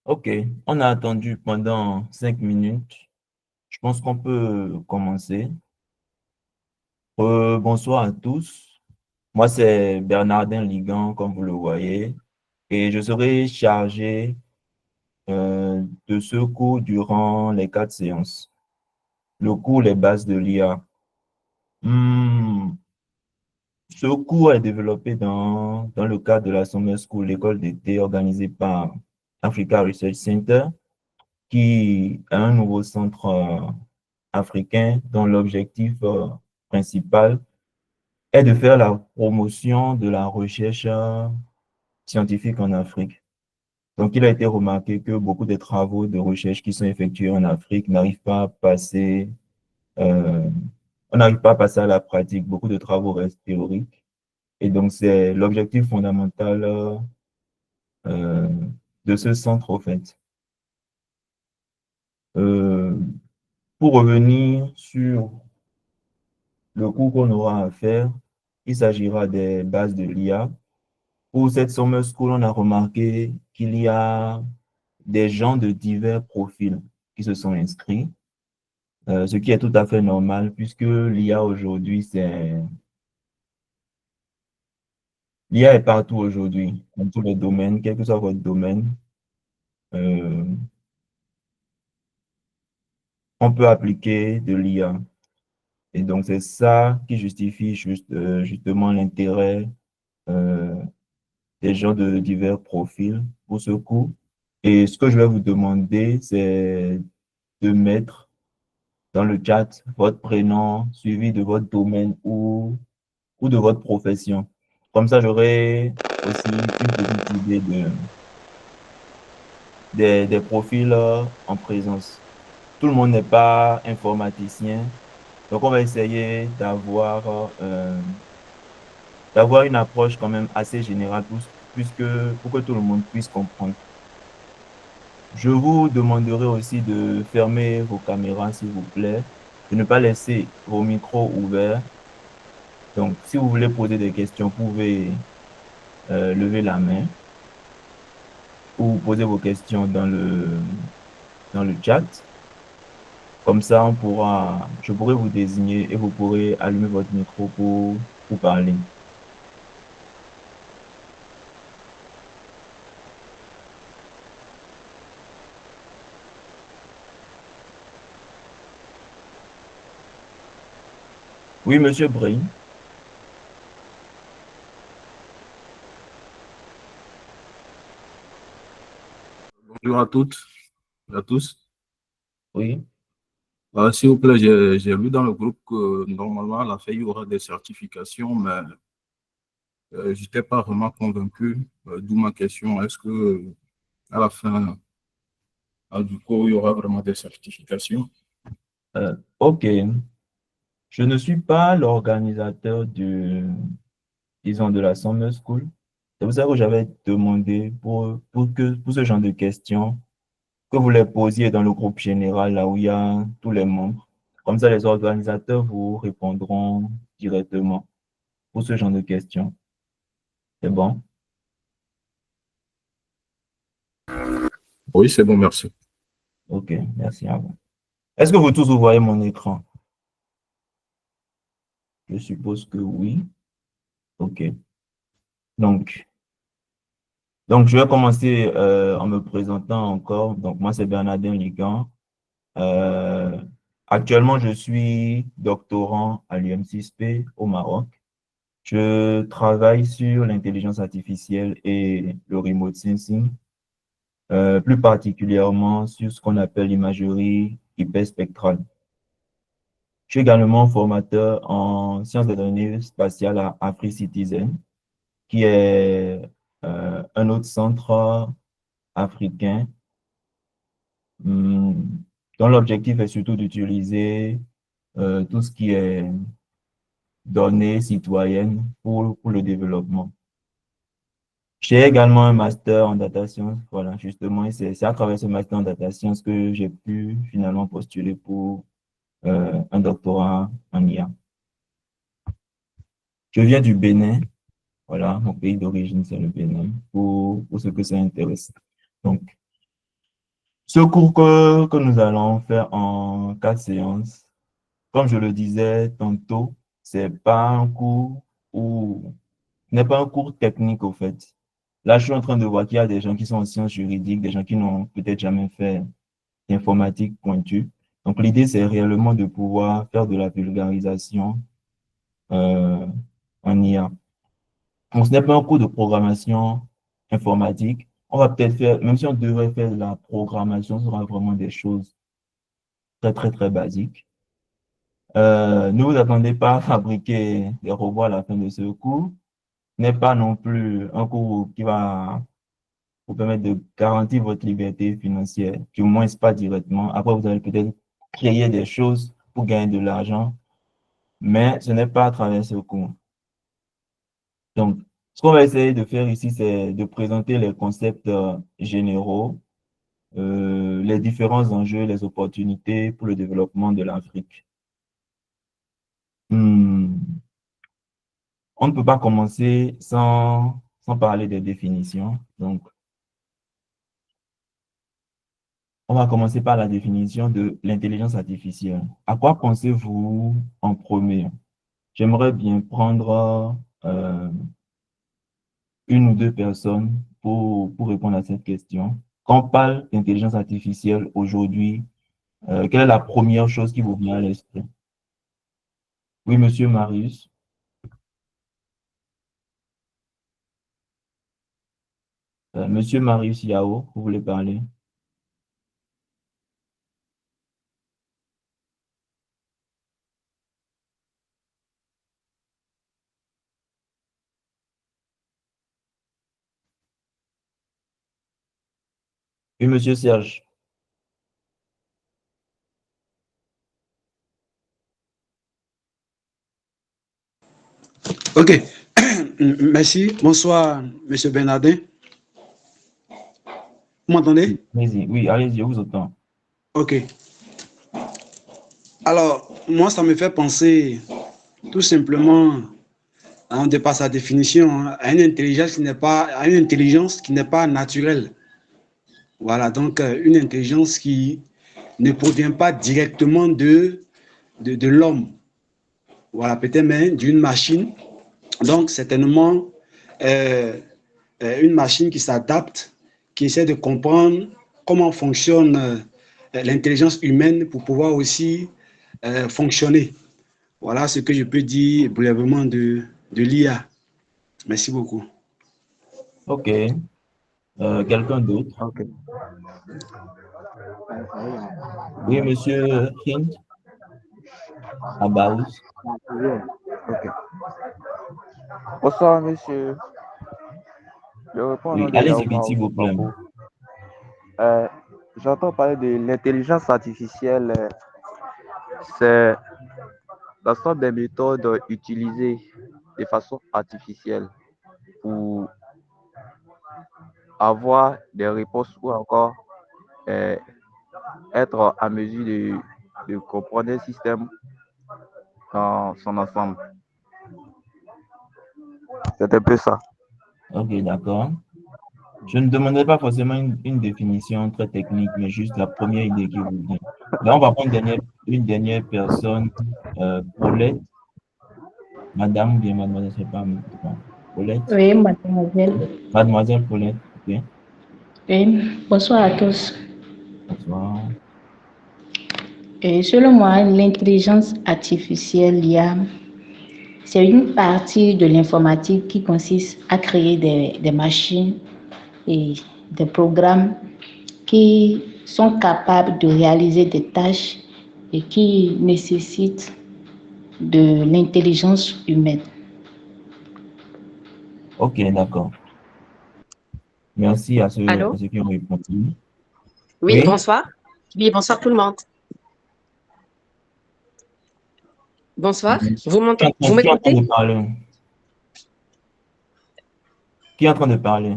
Ok, on a attendu pendant 5 minutes. Je pense qu'on peut commencer. Bonsoir à tous. Moi, c'est Bernardin Ligan, comme vous le voyez, et je serai chargé de ce cours durant les 4 séances. Le cours Les bases de l'IA. Hmm, Ce cours est développé dans le cadre de la Summer School, l'école d'été organisée par Africa Research Center, qui est un nouveau centre africain dont l'objectif principal est de faire la promotion de la recherche scientifique en Afrique. Donc, il a été remarqué que beaucoup des travaux de recherche qui sont effectués en Afrique n'arrivent pas à passer, euh, on n'arrive pas à passer à la pratique. Beaucoup de travaux restent théoriques. Et donc, c'est l'objectif fondamental euh, de ce centre, au fait. Euh, pour revenir sur le cours qu'on aura à faire, il s'agira des bases de l'IA. Pour cette Summer School, on a remarqué qu'il y a des gens de divers profils qui se sont inscrits, ce qui est tout à fait normal puisque l'IA aujourd'hui, l'IA est partout aujourd'hui, dans tous les domaines, quel que soit votre domaine, euh, on peut appliquer de l'IA. Et donc, c'est ça qui justifie justement l'intérêt euh, des gens de divers profils pour ce cours. Et ce que je vais vous demander, c'est de mettre dans le chat votre prénom suivi de votre domaine ou de votre profession. Comme ça, j'aurai aussi une petite idée des profils en présence. Tout le monde n'est pas informaticien, donc on va essayer d'avoir une approche quand même assez générale puisque, pour que tout le monde puisse comprendre. Je vous demanderai aussi de fermer vos caméras, s'il vous plaît, de ne pas laisser vos micros ouverts. Donc, si vous voulez poser des questions, vous pouvez lever la main ou poser vos questions dans le chat. Comme ça, je pourrai vous désigner et vous pourrez allumer votre micro pour parler. Oui, Monsieur Brin. Bonjour à toutes et à tous. Oui. S'il vous plaît, j'ai lu dans le groupe que normalement, à la fin, il y aura des certifications, mais je n'étais pas vraiment convaincu, d'où ma question. Est-ce que à la fin du cours, il y aura vraiment des certifications? OK. Je ne suis pas l'organisateur disons, de la Summer School. C'est pour ça que j'avais demandé pour ce genre de questions, que vous les posiez dans le groupe général, là où il y a tous les membres. Comme ça, les organisateurs vous répondront directement pour ce genre de questions. C'est bon? Oui, c'est bon, merci. OK, merci à vous. Est-ce que vous tous vous voyez mon écran? Je suppose que oui. OK. Donc, donc je vais commencer en me présentant encore. Donc, moi, c'est Bernardin Ligan. Euh, Actuellement, je suis doctorant à l'UM6P au Maroc. Je travaille sur l'intelligence artificielle et le remote sensing, plus particulièrement sur ce qu'on appelle l'imagerie hyperspectrale. Je suis également formateur en sciences des données spatiales à AfriCitizen, qui est un autre centre africain hum, dont l'objectif est surtout d'utiliser tout ce qui est données citoyennes pour le développement. J'ai également un master en data science. Voilà, justement, et c'est à travers ce master en data science que j'ai pu finalement postuler pour un doctorat en IA. Je viens du Bénin. Voilà, mon pays d'origine, c'est le Bénin, pour ceux que ça intéresse. Donc, Ce cours que nous allons faire en 4 séances, comme je le disais tantôt, c'est pas un cours où, ce n'est pas un cours technique au fait. Là, je suis en train de voir qu'il y a des gens qui sont en sciences juridiques, des gens qui n'ont peut-être jamais fait d'informatique pointue. Donc, l'idée, c'est réellement de pouvoir faire de la vulgarisation euh, en IA. Donc, ce n'est pas un cours de programmation informatique. On va peut-être faire, même si on devrait faire de la programmation, ce sera vraiment des choses très, très, très basiques. Ne vous attendez pas à fabriquer des robots à la fin de ce cours. Ce n'est pas non plus un cours qui va vous permettre de garantir votre liberté financière, du moins pas directement. Après, vous allez peut-être créer des choses pour gagner de l'argent, mais ce n'est pas à travers ce cours. Donc, ce qu'on va essayer de faire ici, c'est de présenter les concepts généraux, les différents enjeux, les opportunités pour le développement de l'Afrique. Hmm. On ne peut pas commencer sans parler des définitions. Donc, on va commencer par la définition de l'intelligence artificielle. À quoi pensez-vous en premier? J'aimerais bien prendre une ou deux personnes pour répondre à cette question. Quand on parle d'intelligence artificielle aujourd'hui, quelle est la première chose qui vous vient à l'esprit? Oui, monsieur Marius. Monsieur Marius Yao, vous voulez parler? Oui, monsieur Serge. Ok, merci. Bonsoir, Monsieur Bernardin. Vous m'entendez? Allez-y. Oui, allez-y, je vous entends. Ok. Alors, moi, ça me fait penser tout simplement, hein, de par sa définition, hein, à une intelligence qui n'est pas naturelle. Voilà, donc une intelligence qui ne provient pas directement de l'homme. Voilà, peut-être même d'une machine. Donc, certainement, euh, une machine qui s'adapte, qui essaie de comprendre comment fonctionne l'intelligence humaine pour pouvoir aussi fonctionner. Voilà ce que je peux dire brièvement de l'IA. Merci beaucoup. OK. Quelqu'un d'autre? Ok. Oui, monsieur Hind Abaous. Ok. Bonsoir, monsieur. Je réponds au Oui, nom de allez-y Yaouma vite, s'il vous plaît. Bambou. Euh, J'entends parler de l'intelligence artificielle. C'est la sorte de méthode utilisée de façon artificielle pour avoir des réponses ou encore euh, être en mesure de comprendre un système dans son ensemble. C'est un peu ça. OK, d'accord. Je ne demanderai pas forcément une définition très technique, mais juste la première idée qui vous vient. Là, on va prendre une dernière personne, Paulette, madame ou bien mademoiselle, je sais pas, Paulette, Oui, mademoiselle. mademoiselle Paulette, OK, Oui, bonsoir à tous. bonsoir. Et selon moi, l'intelligence artificielle, l'IA, c'est une partie de l'informatique qui consiste à créer des machines et des programmes qui sont capables de réaliser des tâches et qui nécessitent de l'intelligence humaine. OK, d'accord. Merci à Allô? ceux qui ont répondu. Oui, Oui, bonsoir. Oui, bonsoir tout le monde. Bonsoir. Vous m'entendez? Vous qui est en train m'écoutez? de parler? Qui est en train de parler?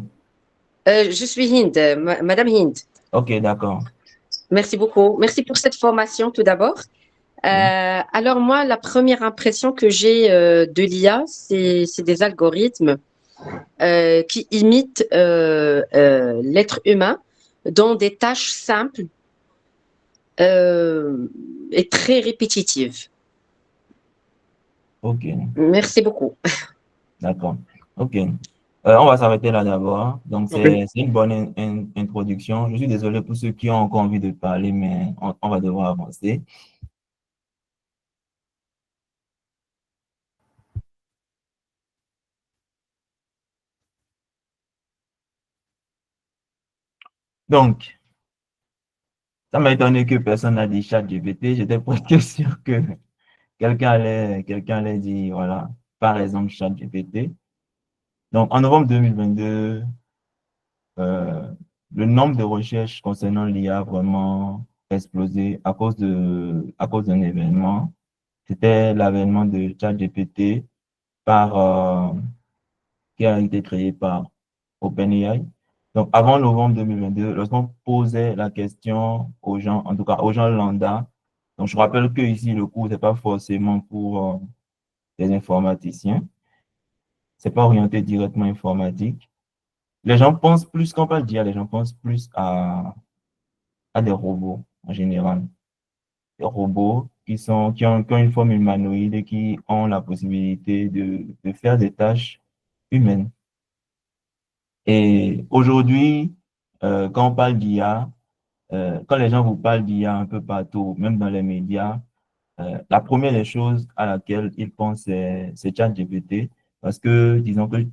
Je suis Hind, Madame Hind. OK, d'accord. Merci beaucoup. Merci pour cette formation tout d'abord. Oui. Alors moi, la première impression que j'ai de l'IA, c'est des algorithmes qui imitent l'être humain dans des tâches simples et très répétitives. Ok, Merci beaucoup. d'accord. Ok. On va s'arrêter là d'abord. Donc, Ok. c'est une bonne introduction. Je suis désolé pour ceux qui ont encore envie de parler, mais on va devoir avancer. Donc, ça m'a étonné que personne n'a dit ChatGPT. J'étais presque sûr que quelqu'un allait dire, voilà, par exemple, ChatGPT. Donc, en novembre 2022, euh, le nombre de recherches concernant l'IA a vraiment explosé à cause d'un événement. C'était l'avènement de ChatGPT par, qui a été créé par OpenAI. Donc, avant novembre 2022, lorsqu'on posait la question aux gens, en tout cas aux gens lambda, donc je rappelle que ici, le cours, c'est pas forcément pour des informaticiens, c'est pas orienté directement informatique. Les gens pensent plus, quand on parle d'IA, les gens pensent plus à des robots en général. Des robots qui ont une forme humanoïde et qui ont la possibilité de faire des tâches humaines. Et aujourd'hui, quand on parle d'IA, quand les gens vous parlent d'IA un peu partout, même dans les médias, la première des choses à laquelle ils pensent, c'est ChatGPT, parce que disons que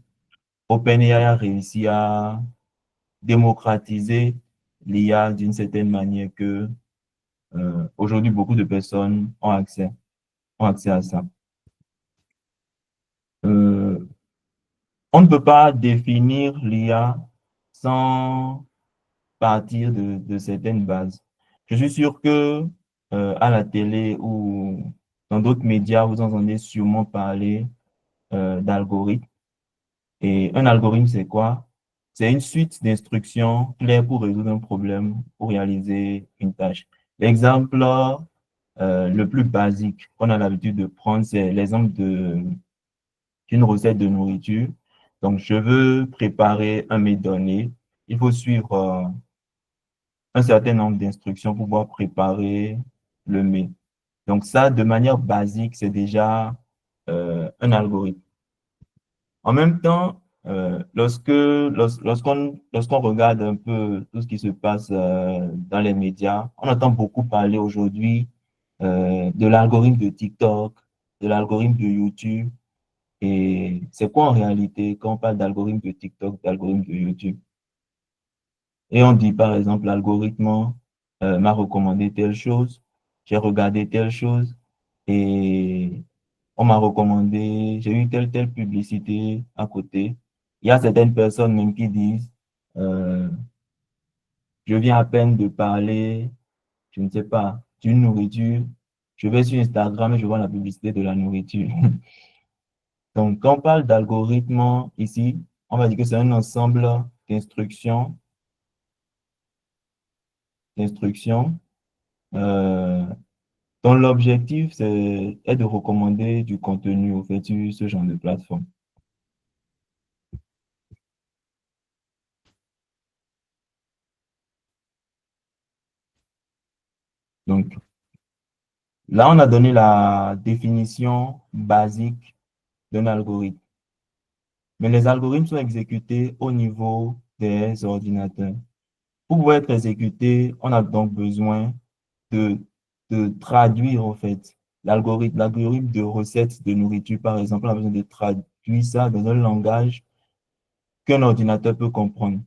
OpenAI a réussi à démocratiser l'IA d'une certaine manière que aujourd'hui beaucoup de personnes ont accès à ça. Euh, on ne peut pas définir l'IA sans partir de certaines bases. Je suis sûr que à la télé ou dans d'autres médias, vous entendez sûrement parler d'algorithmes. Et un algorithme, c'est quoi? C'est une suite d'instructions claires pour résoudre un problème, pour réaliser une tâche. L'exemple le plus basique qu'on a l'habitude de prendre, c'est l'exemple d'une recette de nourriture. Donc, je veux préparer un mets donné. Il faut suivre un certain nombre d'instructions pour pouvoir préparer le mets. Donc ça, de manière basique, c'est déjà un algorithme. En même temps, lorsqu'on regarde un peu tout ce qui se passe dans les médias, on entend beaucoup parler aujourd'hui de l'algorithme de TikTok, de l'algorithme de YouTube. Et c'est quoi en réalité quand on parle d'algorithme de TikTok, d'algorithme de YouTube? Et on dit par exemple, l'algorithme m'a recommandé telle chose, j'ai regardé telle chose et on m'a recommandé, j'ai eu telle publicité à côté. Il y a certaines personnes même qui disent, euh, je viens à peine de parler, je ne sais pas, d'une nourriture, je vais sur Instagram et je vois la publicité de la nourriture. Donc, quand on parle d'algorithme ici, on va dire que c'est un ensemble d'instructions, d'instructions euh, dont l'objectif est de recommander du contenu au fait sur ce genre de plateforme. Donc, là, on a donné la définition basique d'un algorithme. Mais les algorithmes sont exécutés au niveau des ordinateurs. Pour pouvoir être exécutés, on a donc besoin de, de traduire, en fait, l'algorithme de recette de nourriture, par exemple, on a besoin de traduire ça dans un langage qu'un ordinateur peut comprendre.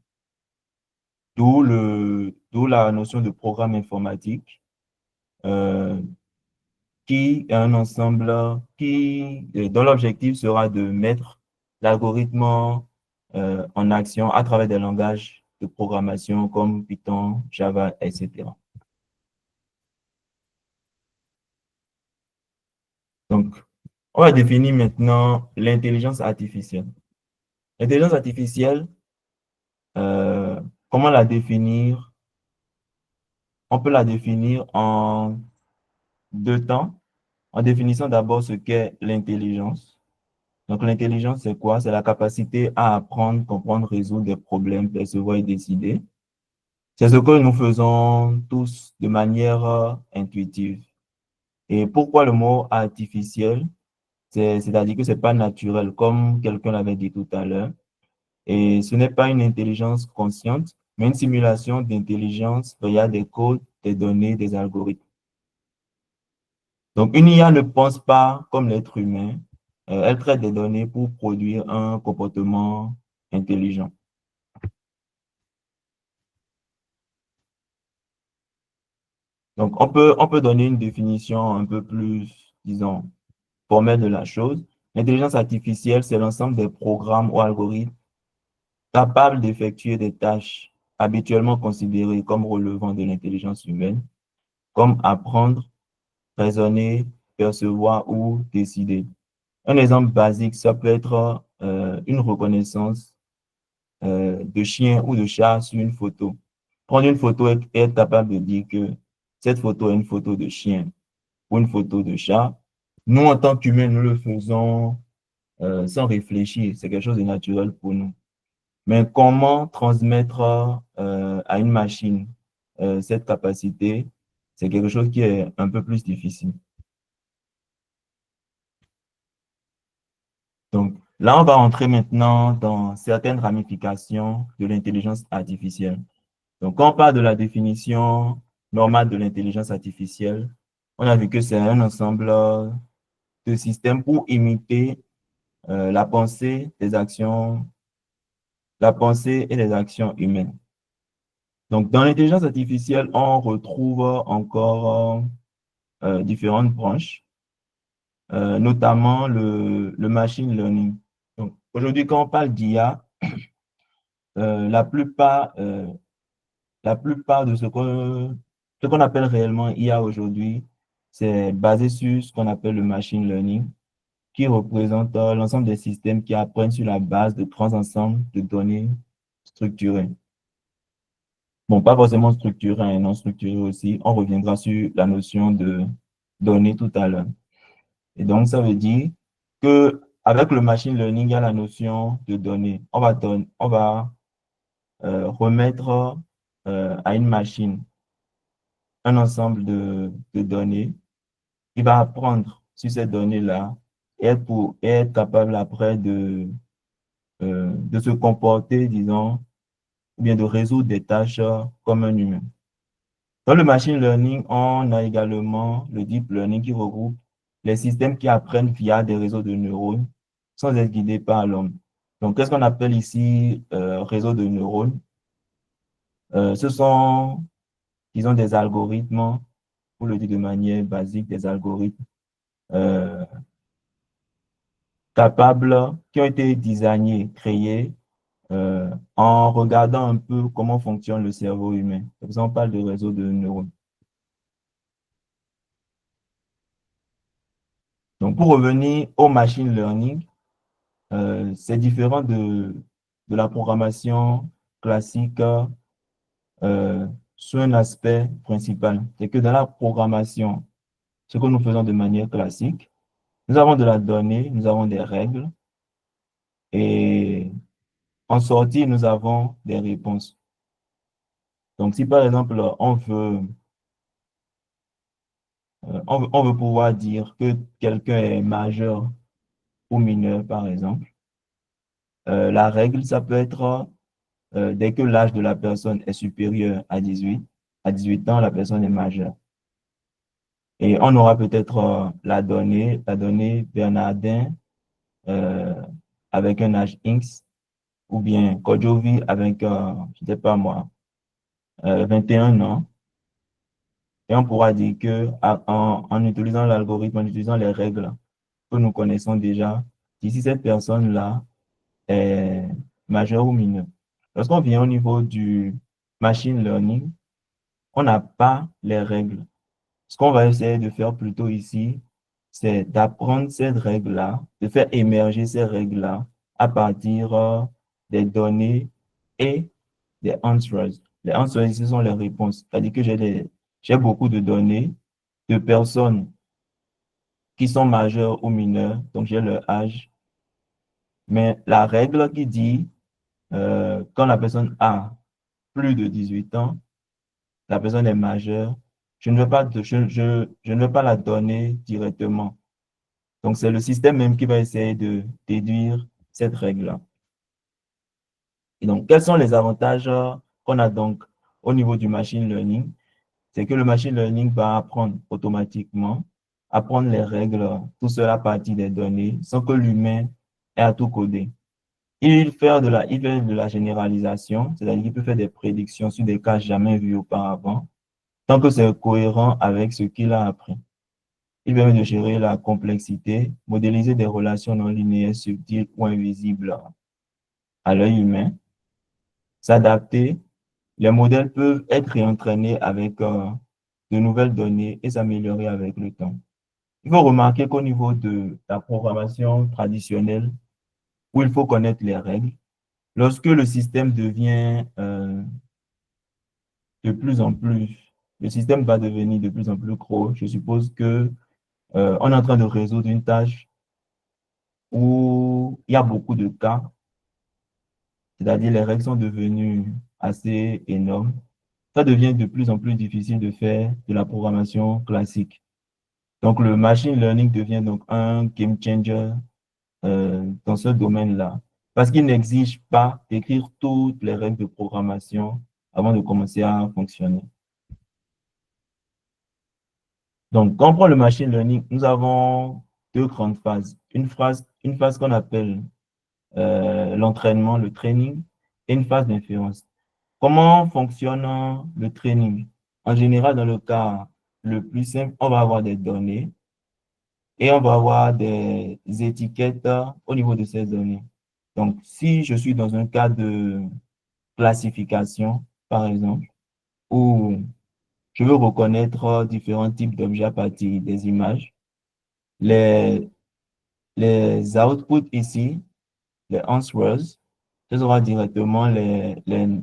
D'où la notion de programme informatique, euh, qui est un ensemble dont l'objectif sera de mettre l'algorithme en action à travers des langages de programmation comme Python, Java, etc. Donc, on va définir maintenant l'intelligence artificielle. L'intelligence artificielle, euh, comment la définir? On peut la définir en deux temps, en définissant d'abord ce qu'est l'intelligence. Donc, l'intelligence, c'est quoi? C'est la capacité à apprendre, comprendre, résoudre des problèmes, percevoir et décider. C'est ce que nous faisons tous de manière intuitive. Et pourquoi le mot artificiel? C'est-à-dire que c'est pas naturel, comme quelqu'un l'avait dit tout à l'heure. Et ce n'est pas une intelligence consciente, mais une simulation d'intelligence via des codes, des données, des algorithmes. Donc, une IA ne pense pas comme l'être humain. Elle traite des données pour produire un comportement intelligent. Donc, on peut donner une définition un peu plus, disons, formelle de la chose. L'intelligence artificielle, c'est l'ensemble des programmes ou algorithmes capables d'effectuer des tâches habituellement considérées comme relevant de l'intelligence humaine, comme apprendre, raisonner, percevoir ou décider. Un exemple basique, ça peut être une reconnaissance de chien ou de chat sur une photo. Prendre une photo et être capable de dire que cette photo est une photo de chien ou une photo de chat. Nous, en tant qu'humains, nous le faisons sans réfléchir. C'est quelque chose de naturel pour nous. Mais comment transmettre à une machine cette capacité, c'est quelque chose qui est un peu plus difficile. Donc, là, on va entrer maintenant dans certaines ramifications de l'intelligence artificielle. Donc, quand on parle de la définition normale de l'intelligence artificielle, on a vu que c'est un ensemble de systèmes pour imiter la pensée, la pensée et les actions humaines. Donc, dans l'intelligence artificielle, on retrouve encore différentes branches, notamment le machine learning. Donc, aujourd'hui, quand on parle d'IA, la plupart de ce qu'on appelle réellement IA aujourd'hui, c'est basé sur ce qu'on appelle le machine learning, qui représente l'ensemble des systèmes qui apprennent sur la base de grands ensembles de données structurées. Bon, pas forcément structurées et non structurées aussi. On reviendra sur la notion de données tout à l'heure. Et donc, ça veut dire que avec le machine learning, il y a la notion de données. On va remettre à une machine un ensemble de données. Il va apprendre sur ces données-là et être capable après de se comporter, disons, ou bien de résoudre des tâches comme un humain. Dans le machine learning, on a également le deep learning qui regroupe les systèmes qui apprennent via des réseaux de neurones sans être guidés par l'homme. Donc, qu'est-ce qu'on appelle ici réseau de neurones? Ce sont, disons, des algorithmes, pour le dire de manière basique, des algorithmes euh, capables, qui ont été designés, créés en regardant un peu comment fonctionne le cerveau humain. Par exemple, on parle de réseau de neurones. Donc, pour revenir au machine learning, c'est différent de la programmation classique sur un aspect principal. C'est que dans la programmation, ce que nous faisons de manière classique, nous avons de la donnée, nous avons des règles et en sortie, nous avons des réponses. Donc, si par exemple, on veut pouvoir dire que quelqu'un est majeur ou mineur, par exemple, la règle, ça peut être dès que l'âge de la personne est supérieur à 18 ans, la personne est majeure. Et on aura peut-être la donnée Bernardin euh, avec un âge X, ou bien Kojovi avec, je ne sais pas moi, 21 ans. Et on pourra dire que en utilisant l'algorithme, en utilisant les règles que nous connaissons déjà, si cette personne-là est majeure ou mineure. Lorsqu'on vient au niveau du machine learning, on n'a pas les règles. Ce qu'on va essayer de faire plutôt ici, c'est d'apprendre ces règles-là, de faire émerger ces règles-là à partir des données et des answers. Les answers, ce sont les réponses. C'est-à-dire que j'ai beaucoup de données de personnes qui sont majeures ou mineures, donc j'ai leur âge. Mais la règle qui dit quand la personne A plus de 18 ans, la personne est majeure, je ne veux pas, je ne veux pas la donner directement. Donc, c'est le système même qui va essayer de déduire cette règle-là. Et donc, quels sont les avantages qu'on a donc au niveau du machine learning? C'est que le machine learning va apprendre automatiquement, apprendre les règles, tout cela à partir des données, sans que l'humain ait à tout coder. Il fait de la généralisation, c'est-à-dire qu'il peut faire des prédictions sur des cas jamais vus auparavant, tant que c'est cohérent avec ce qu'il a appris. Il permet de gérer la complexité, modéliser des relations non linéaires subtiles ou invisibles à l'œil humain, s'adapter. Les modèles peuvent être réentraînés avec de nouvelles données et s'améliorer avec le temps. Il faut remarquer qu'au niveau de la programmation traditionnelle, où il faut connaître les règles, lorsque le système devient de plus en plus, le système va devenir de plus en plus gros. Je suppose que on est en train de résoudre une tâche où il y a beaucoup de cas, c'est-à-dire les règles sont devenues assez énormes. Ça devient de plus en plus difficile de faire de la programmation classique. Donc, le machine learning devient donc un game changer dans ce domaine-là, parce qu'il n'exige pas d'écrire toutes les règles de programmation avant de commencer à fonctionner. Donc, quand on prend le machine learning, nous avons deux grandes phases. Une phase qu'on appelle l'entraînement, le training, et une phase d'inférence. Comment fonctionne le training? En général, dans le cas le plus simple, on va avoir des données et on va avoir des étiquettes au niveau de ces données. Donc, si je suis dans un cas de classification, par exemple, où je veux reconnaître différents types d'objets à partir des images, les, les outputs ici, les answers, ce sera directement les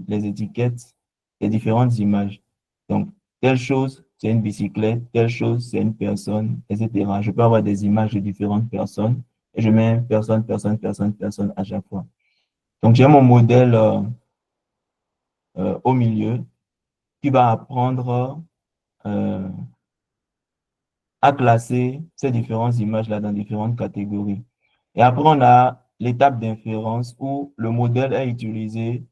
étiquettes des différentes images. Donc, telle chose, c'est une bicyclette, telle chose, c'est une personne, etc. Je peux avoir des images de différentes personnes et je mets personne, personne, personne, personne à chaque fois. Donc, j'ai mon modèle au milieu qui va apprendre à classer ces différentes images-là dans différentes catégories. Et après, on a l'étape d'inférence où le modèle est utilisé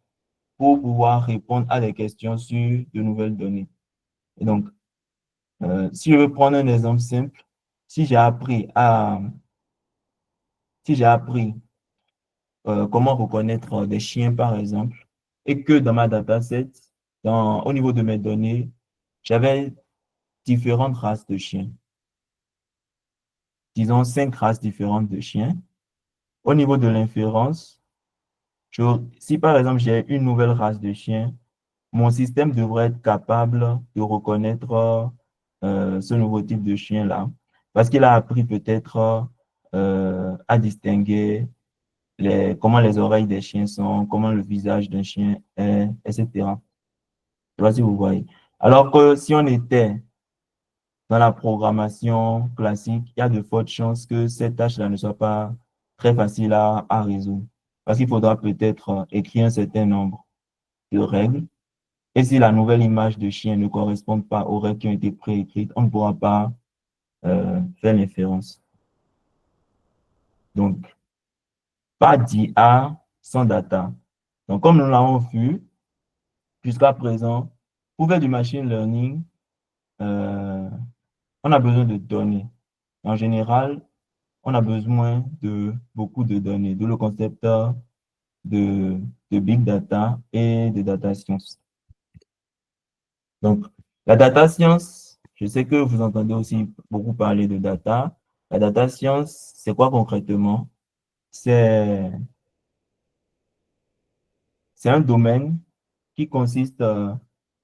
pour pouvoir répondre à des questions sur de nouvelles données. Et donc, si je veux prendre un exemple simple, si j'ai appris comment reconnaître des chiens, par exemple, et que dans ma dataset, au niveau de mes données, j'avais différentes races de chiens, disons 5 races différentes de chiens. Au niveau de l'inférence, si par exemple j'ai une nouvelle race de chiens, mon système devrait être capable de reconnaître ce nouveau type de chien-là, parce qu'il a appris peut-être à distinguer comment les oreilles des chiens sont, comment le visage d'un chien est, etc. Je ne sais pas si vous voyez. Alors que si on était dans la programmation classique, il y a de fortes chances que cette tâche-là ne soit pas très facile à résoudre, parce qu'il faudra peut-être écrire un certain nombre de règles. Et si la nouvelle image de chien ne correspond pas aux règles qui ont été préécrites, on ne pourra pas faire l'inférence. Donc, pas d'IA sans data. Donc, comme nous l'avons vu jusqu'à présent, pour faire du machine learning, on a besoin de données. En général, on a besoin de beaucoup de données, d'où le concept de big data et de data science. Donc, la data science, je sais que vous entendez aussi beaucoup parler de data. La data science, c'est quoi concrètement? C'est un domaine qui consiste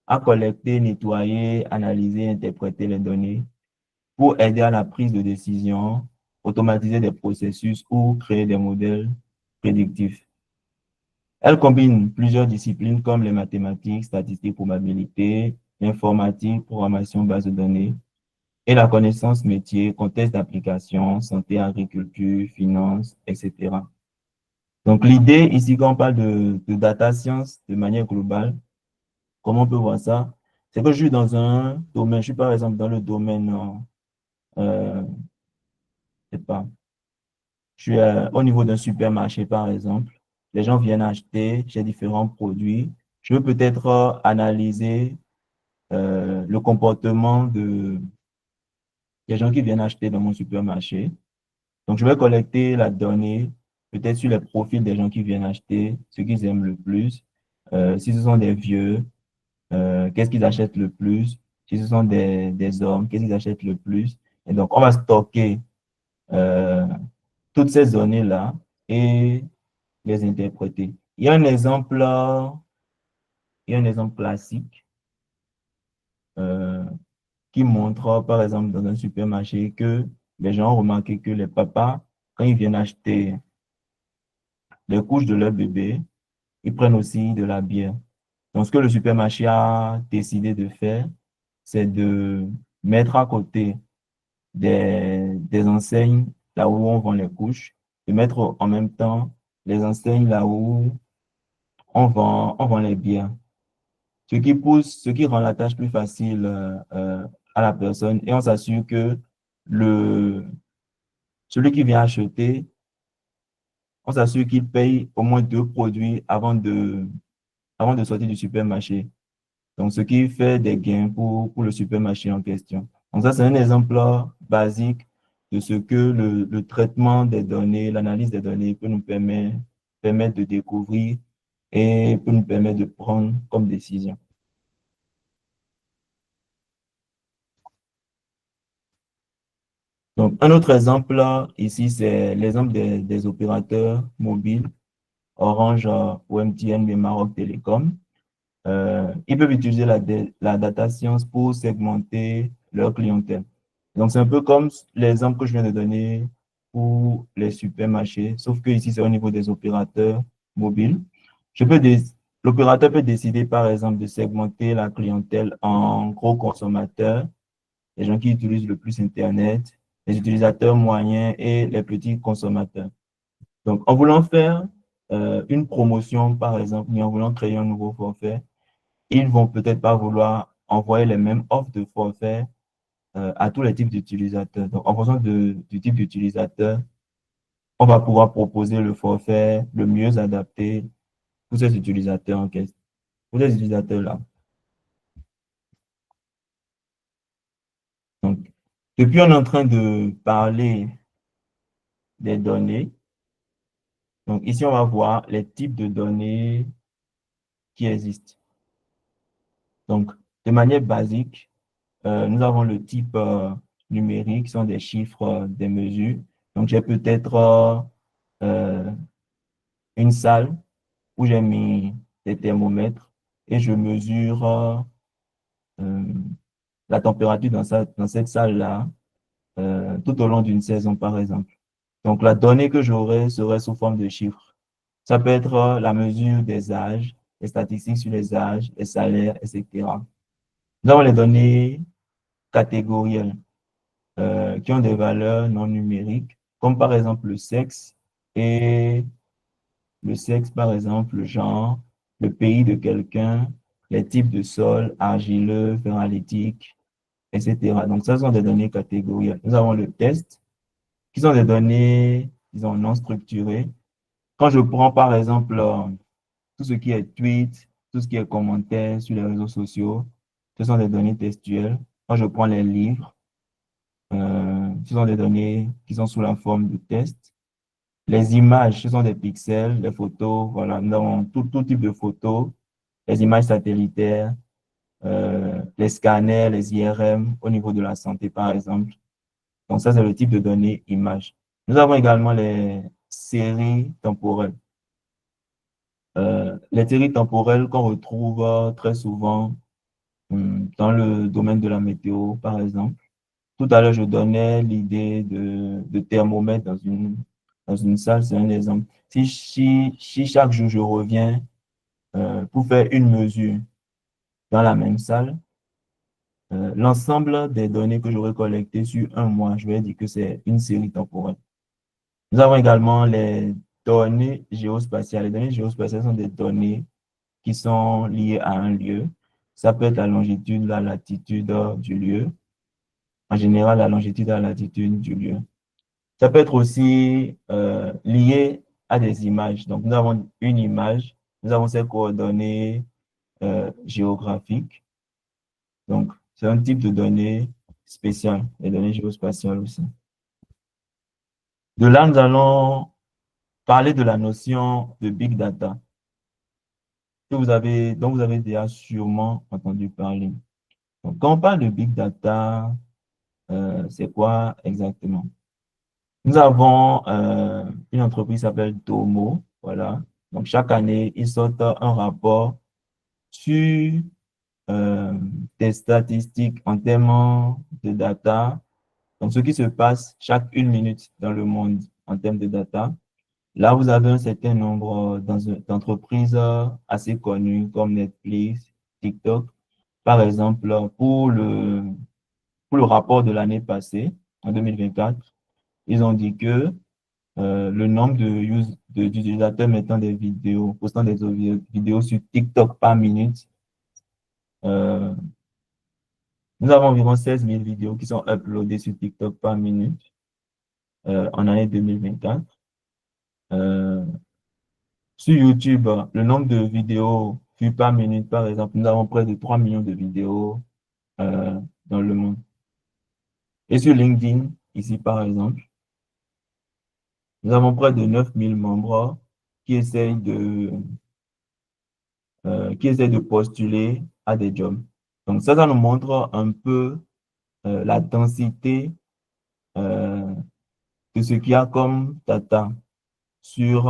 à collecter, nettoyer, analyser, interpréter les données pour aider à la prise de décision, automatiser des processus ou créer des modèles prédictifs. Elle combine plusieurs disciplines comme les mathématiques, statistiques, probabilité, l'informatique, programmation, base de données, et la connaissance métier, contexte d'application, santé, agriculture, finance, etc. Donc, l'idée ici, quand on parle de data science de manière globale, Comment on peut voir ça? C'est que je suis dans un domaine, je suis par exemple dans le domaine, je sais pas, je suis au niveau d'un supermarché par exemple. Les gens viennent acheter, j'ai différents produits. Je veux peut-être analyser le comportement des gens qui viennent acheter dans mon supermarché. Donc, je vais collecter la donnée, peut-être sur les profils des gens qui viennent acheter, ce qu'ils aiment le plus. Si ce sont des vieux, qu'est-ce qu'ils achètent le plus? Si ce sont des hommes, qu'est-ce qu'ils achètent le plus? Et donc, on va stocker euh, toutes ces données-là et les interpréter. Il y a un exemple classique euh, qui montre, par exemple, dans un supermarché, que les gens ont remarqué que les papas, quand ils viennent acheter les couches de leur bébé, ils prennent aussi de la bière. Donc, ce que le supermarché a décidé de faire, c'est de mettre à côté des enseignes là où on vend les couches, de mettre en même temps les enseignes là où on vend les bières. Ce qui rend la tâche plus facile à la personne et on s'assure que le, celui qui vient acheter, on s'assure qu'il paye au moins deux produits avant de sortir du supermarché. Donc, ce qui fait des gains pour le supermarché en question. Donc, ça, c'est un exemple basique de ce que le traitement des données, l'analyse des données peut nous permettre de découvrir et peut nous permettre de prendre comme décision. Donc, un autre exemple ici, c'est l'exemple des opérateurs mobiles, Orange ou MTN, mais Maroc Télécom. Ils peuvent utiliser la data science pour segmenter leur clientèle. Donc, c'est un peu comme l'exemple que je viens de donner pour les supermarchés, sauf que ici, c'est au niveau des opérateurs mobiles. L'opérateur peut décider, par exemple, de segmenter la clientèle en gros consommateurs, les gens qui utilisent le plus Internet, les utilisateurs moyens et les petits consommateurs. Donc, en voulant faire une promotion, par exemple, mais en voulant créer un nouveau forfait, ils vont peut-être pas vouloir envoyer les mêmes offres de forfait à tous les types d'utilisateurs. Donc, en fonction du type d'utilisateur, on va pouvoir proposer le forfait le mieux adapté pour ces utilisateurs en question, pour ces utilisateurs-là. Donc, depuis, on est en train de parler des données. Donc, ici, on va voir les types de données qui existent. Donc, de manière basique, nous avons le type numérique, qui sont des chiffres, des mesures. Donc, j'ai peut-être euh, une salle où j'ai mis des thermomètres et je mesure euh, la température dans cette salle-là tout au long d'une saison, par exemple. Donc, la donnée que j'aurai serait sous forme de chiffres. Ça peut être la mesure des âges, les statistiques sur les âges, les salaires, etc. Nous avons les données catégorielles qui ont des valeurs non numériques, comme par exemple et le sexe, par exemple, le genre, le pays de quelqu'un, les types de sol, argileux, ferralétique, etc. Donc, ça sont des données catégorielles. Nous avons le test, qui sont des données, disons, non structurées. Quand je prends, par exemple, tout ce qui est tweet, tout ce qui est commentaires sur les réseaux sociaux, ce sont des données textuelles. Quand je prends les livres, ce sont des données qui sont sous la forme de tests. Les images, ce sont des pixels, les photos, voilà, nous avons tout type de photos, les images satellitaires, les scanners, les IRM au niveau de la santé, par exemple. Donc, ça, c'est le type de données images. Nous avons également les séries temporelles. Les séries temporelles qu'on retrouve très souvent dans le domaine de la météo, par exemple. Tout à l'heure, je donnais l'idée de thermomètre dans une salle, c'est un exemple. Si chaque jour je reviens pour faire une mesure dans la même salle, l'ensemble des données que j'aurais collectées sur un mois, je vais dire que c'est une série temporelle. Nous avons également les données géospatiales. Les données géospatiales sont des données qui sont liées à un lieu. Ça peut être la longitude, la latitude du lieu. En général, la longitude et la latitude du lieu. Ça peut être aussi lié à des images. Donc, nous avons une image, nous avons ses coordonnées géographiques. Donc, c'est un type de données spéciales, les données géospatiales aussi. De là, nous allons parler de la notion de big data dont vous avez déjà sûrement entendu parler. Donc, quand on parle de big data, c'est quoi exactement? Nous avons une entreprise qui s'appelle Domo, voilà. Donc, chaque année, ils sortent un rapport sur des statistiques en termes de data. Donc, ce qui se passe chaque 1 minute dans le monde en termes de data. Là, vous avez un certain nombre d'entreprises assez connues comme Netflix, TikTok. Par exemple, pour le rapport de l'année passée, en 2024, ils ont dit que le nombre d'utilisateurs mettant des vidéos, postant des vidéos sur TikTok par minute, euh, nous avons environ 16 000 vidéos qui sont uploadées sur TikTok par minute en année 2024. Sur YouTube, le nombre de vidéos vues par minute, par exemple, nous avons près de 3 millions de vidéos dans le monde. Et sur LinkedIn, ici par exemple, nous avons près de 9 000 membres qui essayent de postuler à des jobs. Donc ça nous montre un peu la densité de ce qu'il y a comme data sur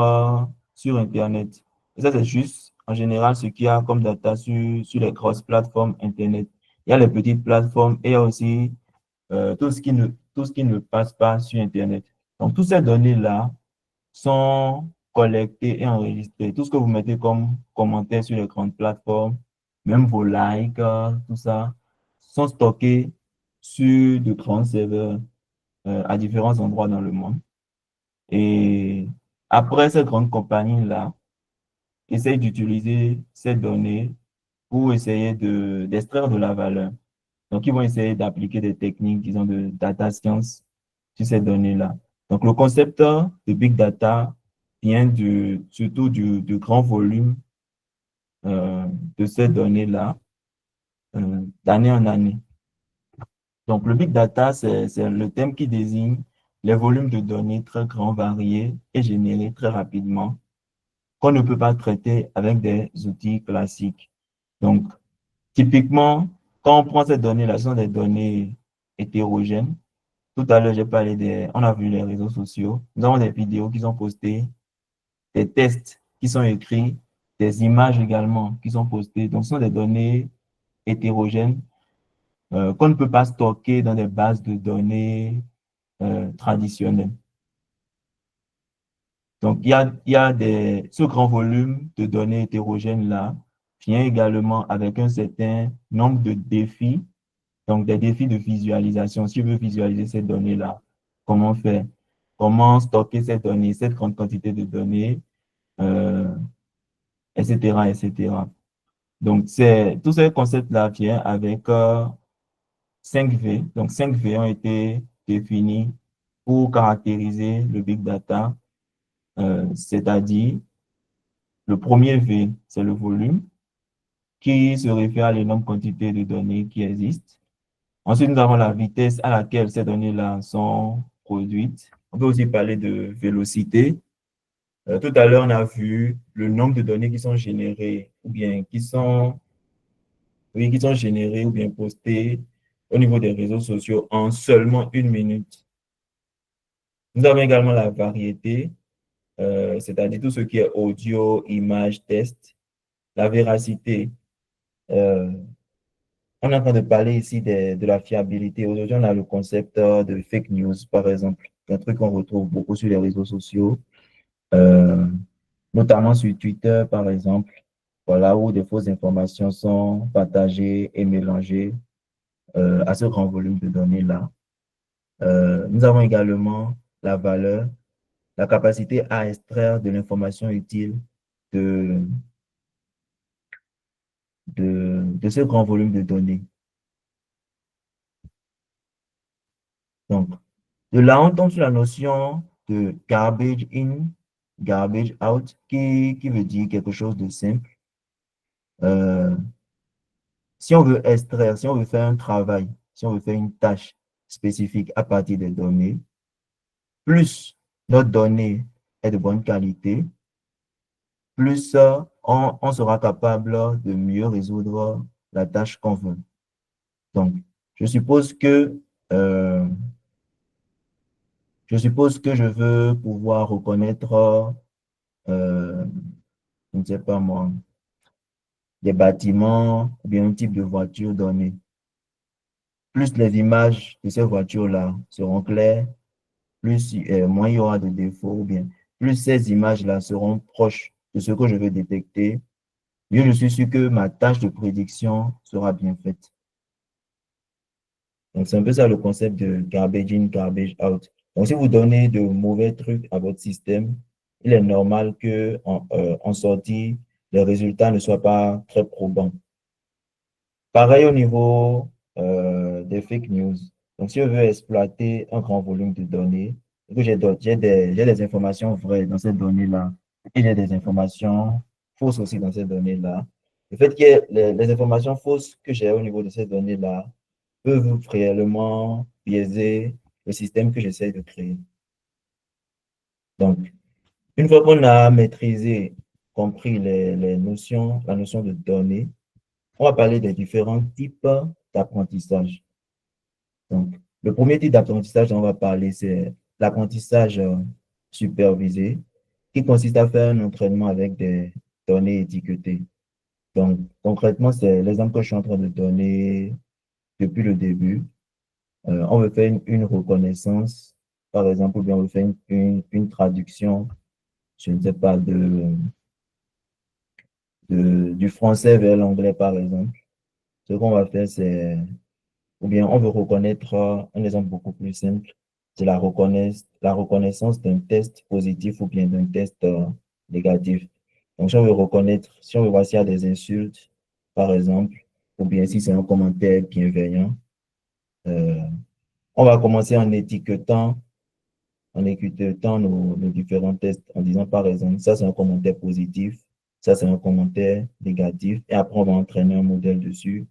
Internet. Et ça, c'est juste en général ce qu'il y a comme data sur les grosses plateformes Internet. Il y a les petites plateformes et il y a aussi tout ce qui ne passe pas sur Internet. Donc, toutes ces données-là sont collectées et enregistrées. Tout ce que vous mettez comme commentaire sur les grandes plateformes, même vos likes, tout ça, sont stockés sur de grands serveurs à différents endroits dans le monde. Et après, ces grandes compagnies-là essayent d'utiliser ces données pour essayer d'extraire de la valeur. Donc, ils vont essayer d'appliquer des techniques, disons, de data science sur ces données-là. Donc, le concept de big data vient surtout du grand volume euh, de ces données-là d'année en année. Donc, le big data, c'est le terme qui désigne les volumes de données très grands, variés et générés très rapidement qu'on ne peut pas traiter avec des outils classiques. Donc, typiquement, quand on prend ces données-là, ce sont des données hétérogènes. Tout à l'heure, on a vu les réseaux sociaux. Nous avons des vidéos qui sont postées, des tests qui sont écrits, des images également qui sont postées. Donc, ce sont des données hétérogènes qu'on ne peut pas stocker dans des bases de données traditionnelles. Donc, ce grand volume de données hétérogènes-là vient également avec un certain nombre de défis, donc des défis de visualisation. Si je veux visualiser ces données-là, comment faire? Comment stocker ces données, cette grande quantité de données, etc., etc. Donc, tous ces concepts-là viennent avec 5V. Donc, 5V ont été définis pour caractériser le big data, c'est-à-dire le premier V, c'est le volume, qui se réfère à l'énorme quantité de données qui existent. Ensuite, nous avons la vitesse à laquelle ces données-là sont produites. On peut aussi parler de vélocité. Tout à l'heure, on a vu le nombre de données qui sont générées ou bien qui sont générées ou bien postées au niveau des réseaux sociaux en seulement 1 minute. Nous avons également la variété, c'est-à-dire tout ce qui est audio, image, test. La véracité, on est en train de parler ici de la fiabilité. Aujourd'hui, on a le concept de fake news, par exemple, un truc qu'on retrouve beaucoup sur les réseaux sociaux, euh, notamment sur Twitter, par exemple, voilà, où des fausses informations sont partagées et mélangées à ce grand volume de données-là. Nous avons également la valeur, la capacité à extraire de l'information utile de, de ce grand volume de données. Donc, de là, on tombe sur la notion de garbage in, garbage out, qui veut dire quelque chose de simple. Si on veut extraire, si on veut faire un travail, si on veut faire une tâche spécifique à partir des données, plus notre donnée est de bonne qualité, plus on sera capable de mieux résoudre la tâche qu'on veut. Donc, je suppose que euh, je veux pouvoir reconnaître, euh, je ne sais pas moi, des bâtiments ou bien un type de voiture donné. Plus les images de ces voitures-là seront claires, plus moins il y aura de défauts, ou bien plus ces images-là seront proches de ce que je veux détecter, mieux je suis sûr que ma tâche de prédiction sera bien faite. Donc, c'est un peu ça le concept de garbage in, garbage out. Donc, si vous donnez de mauvais trucs à votre système, il est normal que en sortie, les résultats ne soient pas très probants. Pareil au niveau des fake news. Donc, si je veux exploiter un grand volume de données, et que j'ai des informations vraies dans ces données-là, et j'ai des informations fausses aussi dans ces données-là, le fait que les informations fausses que j'ai au niveau de ces données-là peuvent réellement biaiser le système que j'essaie de créer. Donc, une fois qu'on a maîtrisé, compris les notions, la notion de données, on va parler des différents types d'apprentissage. Donc, le premier type d'apprentissage dont on va parler, c'est l'apprentissage supervisé, qui consiste à faire un entraînement avec des données étiquetées. Donc, concrètement, c'est l'exemple que je suis en train de donner depuis le début. On veut faire une reconnaissance, par exemple, ou bien on veut faire une traduction, je ne sais pas, du français vers l'anglais, par exemple. Ce qu'on va faire, c'est, ou bien on veut reconnaître un exemple beaucoup plus simple, c'est la reconnaissance d'un test positif ou bien d'un test négatif. Donc, si on veut reconnaître, si on veut voir s'il y a des insultes, par exemple, ou bien si c'est un commentaire bienveillant, euh, on va commencer en écoutant nos différents tests en disant, par exemple, ça c'est un commentaire positif, ça c'est un commentaire négatif, et après on va entraîner un modèle dessus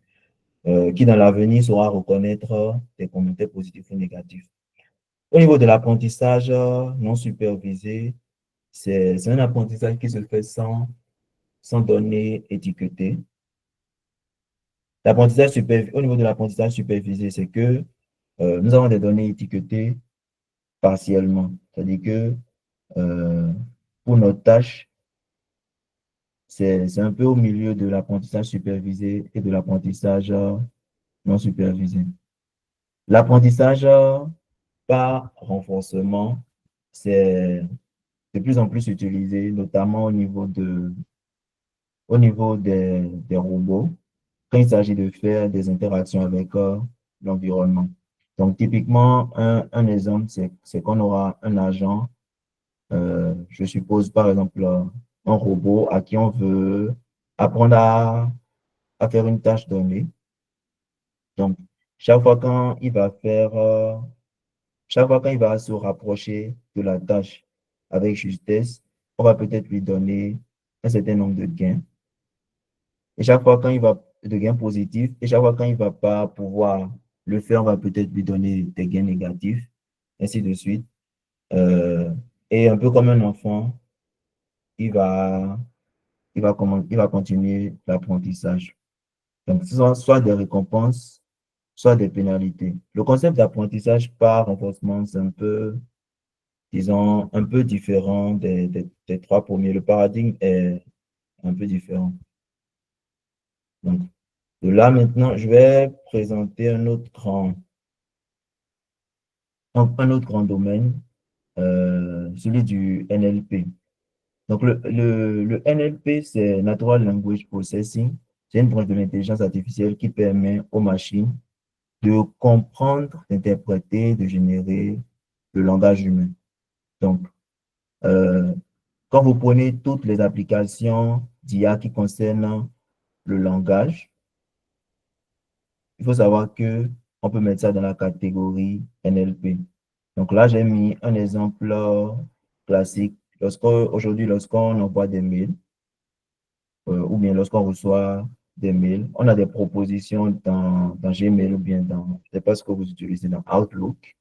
qui dans l'avenir saura reconnaître des commentaires positifs ou négatifs. Au niveau de l'apprentissage non supervisé, c'est un apprentissage qui se fait sans données étiquetées. Au niveau de l'apprentissage supervisé, c'est que nous avons des données étiquetées partiellement. C'est-à-dire que euh, pour notre tâche, c'est un peu au milieu de l'apprentissage supervisé et de l'apprentissage non supervisé. L'apprentissage par renforcement, c'est de plus en plus utilisé, notamment au niveau des robots, quand il s'agit de faire des interactions avec l'environnement. Donc, typiquement, un exemple, c'est qu'on aura un agent, je suppose, par exemple, un robot à qui on veut apprendre à faire une tâche donnée. Donc, chaque fois quand il va faire, chaque fois quand il va se rapprocher de la tâche avec justesse, on va peut-être lui donner un certain nombre de gains. Et chaque fois quand il va, de gains positifs, et chaque fois quand il ne va pas pouvoir le faire, on va peut-être lui donner des gains négatifs, ainsi de suite. Euh, et un peu comme un enfant, il va, il va continuer l'apprentissage. Donc, ce sont soit des récompenses, soit des pénalités. Le concept d'apprentissage par renforcement, c'est un peu, disons, un peu différent des trois premiers. Le paradigme est un peu différent. Donc, de là maintenant, je vais présenter un autre grand domaine, celui du NLP. Donc, le NLP, c'est Natural Language Processing. C'est une branche de l'intelligence artificielle qui permet aux machines de comprendre, d'interpréter, de générer le langage humain. Donc, euh, quand vous prenez toutes les applications d'IA qui concernent le langage, il faut savoir que on peut mettre ça dans la catégorie NLP. Donc là, j'ai mis un exemple classique. Aujourd'hui, lorsqu'on envoie des mails, ou bien lorsqu'on reçoit des mails, on a des propositions dans Gmail ou bien dans, je ne sais pas ce que vous utilisez dans Outlook,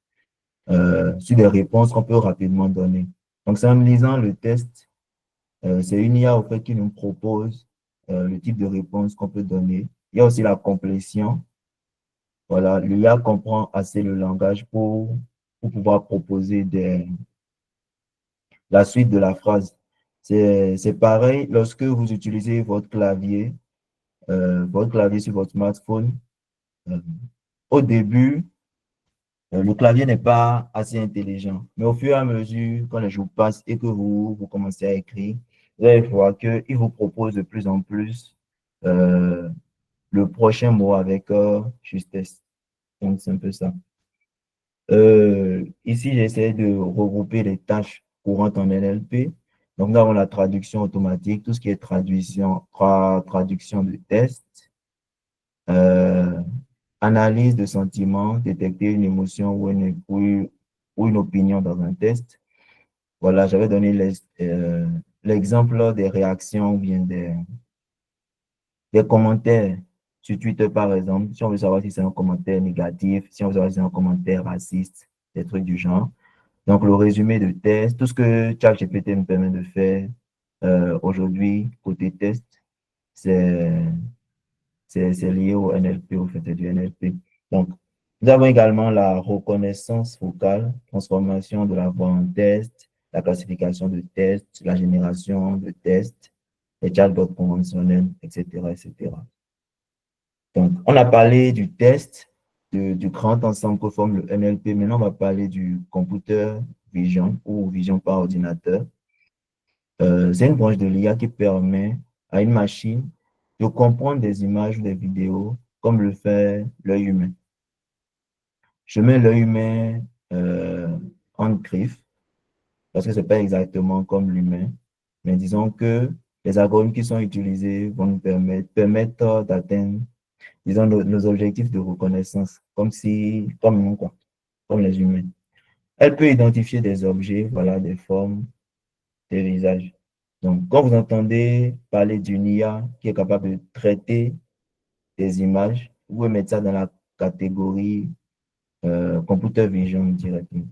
sur des réponses qu'on peut rapidement donner. Donc, c'est en lisant le test, c'est une IA au fait qui nous propose le type de réponse qu'on peut donner. Il y a aussi la complétion. Voilà, l'IA comprend assez le langage pour pouvoir proposer la suite de la phrase. C'est pareil lorsque vous utilisez votre clavier sur votre smartphone. euh, Au début, le clavier n'est pas assez intelligent, mais au fur et à mesure, quand les jours passent et que vous commencez à écrire, vous allez voir qu'il vous propose de plus en plus euh, le prochain mot avec justesse. Donc, c'est un peu ça. Ici, j'essaie de regrouper les tâches courantes en NLP. Donc, nous avons la traduction automatique, tout ce qui est traduction de texte, euh, analyse de sentiments, détecter une émotion ou une opinion dans un test. Voilà, j'avais donné l'exemple des réactions ou bien des commentaires sur Twitter, par exemple. Si on veut savoir si c'est un commentaire négatif, si on veut savoir si c'est un commentaire raciste, des trucs du genre. Donc, le résumé de test, tout ce que ChatGPT me permet de faire aujourd'hui, côté test, c'est c'est lié au NLP, au fait du NLP. Donc, nous avons également la reconnaissance vocale, transformation de la voix en test, la classification de tests, la génération de tests, les chatbots conventionnels, etc., etc. Donc, on a parlé du test, du grand ensemble que forme le NLP. Maintenant, on va parler du computer vision ou vision par ordinateur. C'est une branche de l'IA qui permet à une machine de comprendre des images ou des vidéos comme le fait l'œil humain. Je mets l'œil humain en griffe parce que ce n'est pas exactement comme l'humain, mais disons que les algorithmes qui sont utilisés vont nous permettre d'atteindre, disons, nos objectifs de reconnaissance, comme nous, quoi, comme les humains. Elle peut identifier des objets, voilà, des formes, des visages. Donc, quand vous entendez parler d'une IA qui est capable de traiter des images, vous pouvez mettre ça dans la catégorie computer vision directement.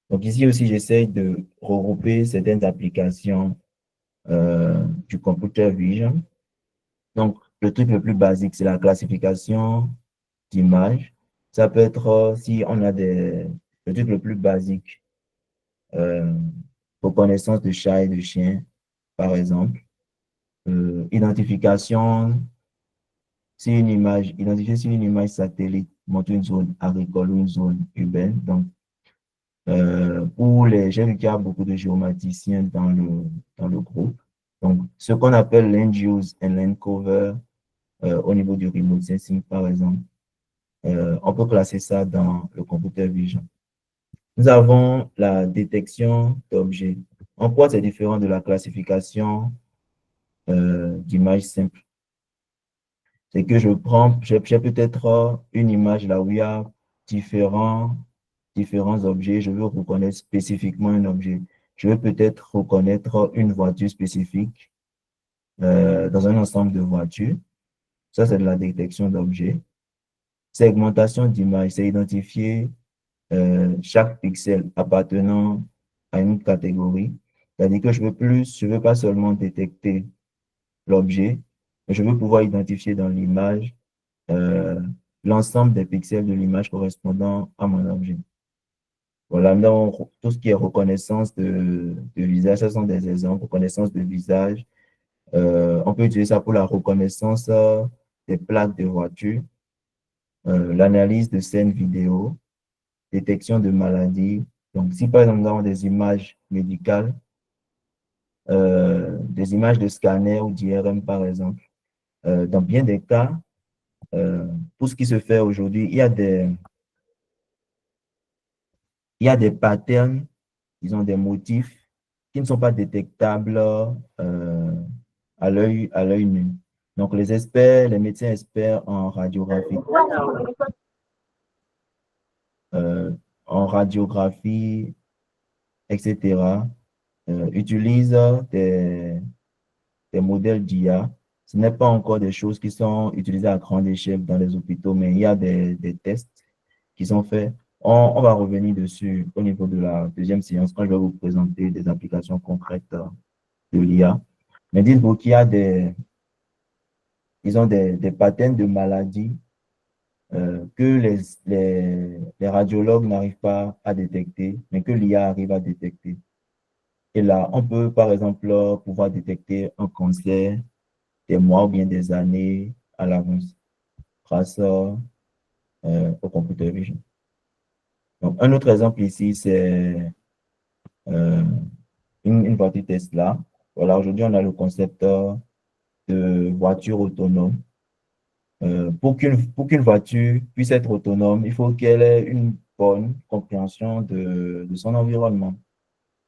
Donc, ici aussi, j'essaie de regrouper certaines applications du computer vision. Donc, le truc le plus basique, c'est la classification d'images. Ça peut être, si on a le truc le plus basique, euh, reconnaissance de chat et de chien, par exemple. Identification, identifier si une image satellite montre une zone agricole ou une zone urbaine. Donc, j'ai vu qu'il y a beaucoup de géomaticiens dans le groupe. Donc, ce qu'on appelle land use and land cover au niveau du remote sensing, par exemple, on peut classer ça dans le computer vision. Nous avons la détection d'objets. En quoi c'est différent de la classification d'images simples? C'est que j'ai peut-être une image là où il y a différents objets. Je veux reconnaître spécifiquement un objet. Je veux peut-être reconnaître une voiture spécifique dans un ensemble de voitures. Ça, c'est de la détection d'objets. Segmentation d'image, c'est identifier chaque pixel appartenant à une catégorie. C'est-à-dire que je veux pas seulement détecter l'objet, mais je veux pouvoir identifier dans l'image euh, l'ensemble des pixels de l'image correspondant à mon objet. Voilà, donc tout ce qui est reconnaissance de visage, ce sont des exemples, reconnaissance de visage. On peut utiliser ça pour la reconnaissance des plaques de voiture, l'analyse de scènes vidéo, détection de maladies. Donc, si par exemple nous avons des images médicales, des images de scanner ou d'IRM par exemple, dans bien des cas, pour ce qui se fait aujourd'hui, il y a des patterns, disons des motifs qui ne sont pas détectables à l'œil nu. Donc, les médecins experts euh, en radiographie, etc., utilisent des modèles d'IA. Ce n'est pas encore des choses qui sont utilisées à grande échelle dans les hôpitaux, mais il y a des tests qui sont faits. On va revenir dessus au niveau de la deuxième séance quand je vais vous présenter des applications concrètes de l'IA. Mais dites-vous qu'il y a ils ont des patterns de maladies que les radiologues n'arrivent pas à détecter, mais que l'IA arrive à détecter. Et là, on peut, par exemple, pouvoir détecter un cancer des mois ou bien des années à l'avance grâce au computer vision. Donc, un autre exemple ici, c'est euh, une voiture Tesla. Voilà, aujourd'hui, on a le concepteur de voiture autonome. Pour qu'une voiture puisse être autonome, il faut qu'elle ait une bonne compréhension de son environnement.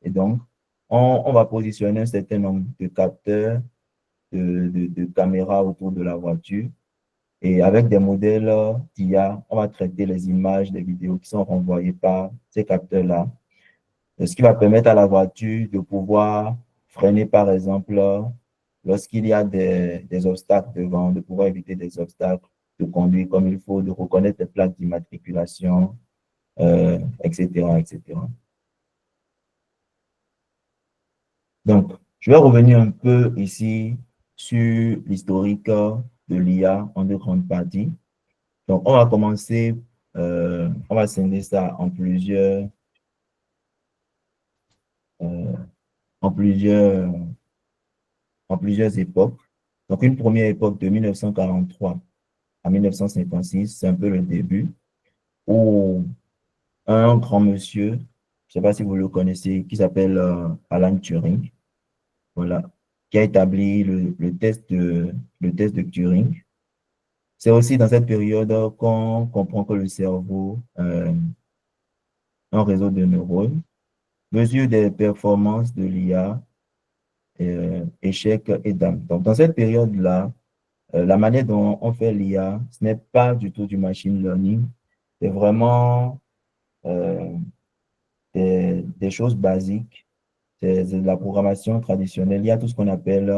Et donc, on va positionner un certain nombre de capteurs, de caméras autour de la voiture. Et avec des modèles d'IA, on va traiter les images, les vidéos qui sont renvoyées par ces capteurs-là. Ce qui va permettre à la voiture de pouvoir freiner, par exemple, lorsqu'il y a des obstacles devant, de pouvoir éviter des obstacles, de conduire comme il faut, de reconnaître les plaques d'immatriculation, etc., etc. Donc, je vais revenir un peu ici sur l'historique de l'IA en deux grandes parties. Donc, on va commencer, on va scinder ça euh, en plusieurs, en plusieurs époques. Donc, une première époque de 1943 à 1956, c'est un peu le début, où un grand monsieur, je ne sais pas si vous le connaissez, qui s'appelle Alan Turing, voilà, qui a établi le test de Turing. C'est aussi dans cette période qu'on comprend que le cerveau, un réseau de neurones, mesure des performances de l'IA, échecs et dames. Donc, dans cette période-là, la manière dont on fait l'IA, ce n'est pas du tout du machine learning, c'est vraiment des choses basiques, c'est de la programmation traditionnelle. Il y a tout ce qu'on appelle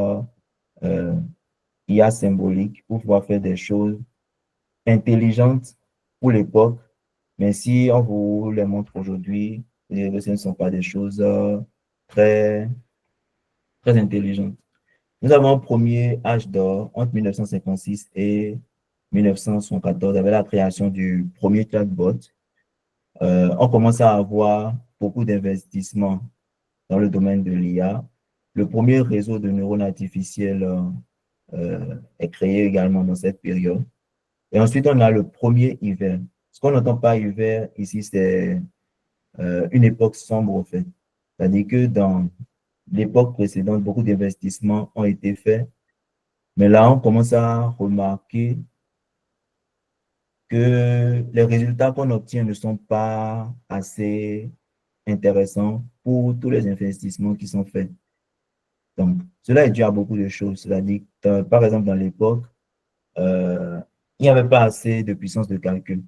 IA symbolique pour pouvoir faire des choses intelligentes pour l'époque, mais si on vous les montre aujourd'hui, ce ne sont pas des choses très, très intelligentes. Nous avons un premier âge d'or entre 1956 et 1974 avec la création du premier chatbot. On commence à avoir beaucoup d'investissements dans le domaine de l'IA. Le premier réseau de neurones artificiels est créé également dans cette période. Et ensuite, on a le premier hiver. Ce qu'on n'entend pas hiver ici, c'est une époque sombre, en fait. C'est-à-dire que dans l'époque précédente, beaucoup d'investissements ont été faits. Mais là, on commence à remarquer que les résultats qu'on obtient ne sont pas assez intéressants pour tous les investissements qui sont faits. Donc, cela est dû à beaucoup de choses. C'est-à-dire, par exemple, dans l'époque, il n'y avait pas assez de puissance de calcul.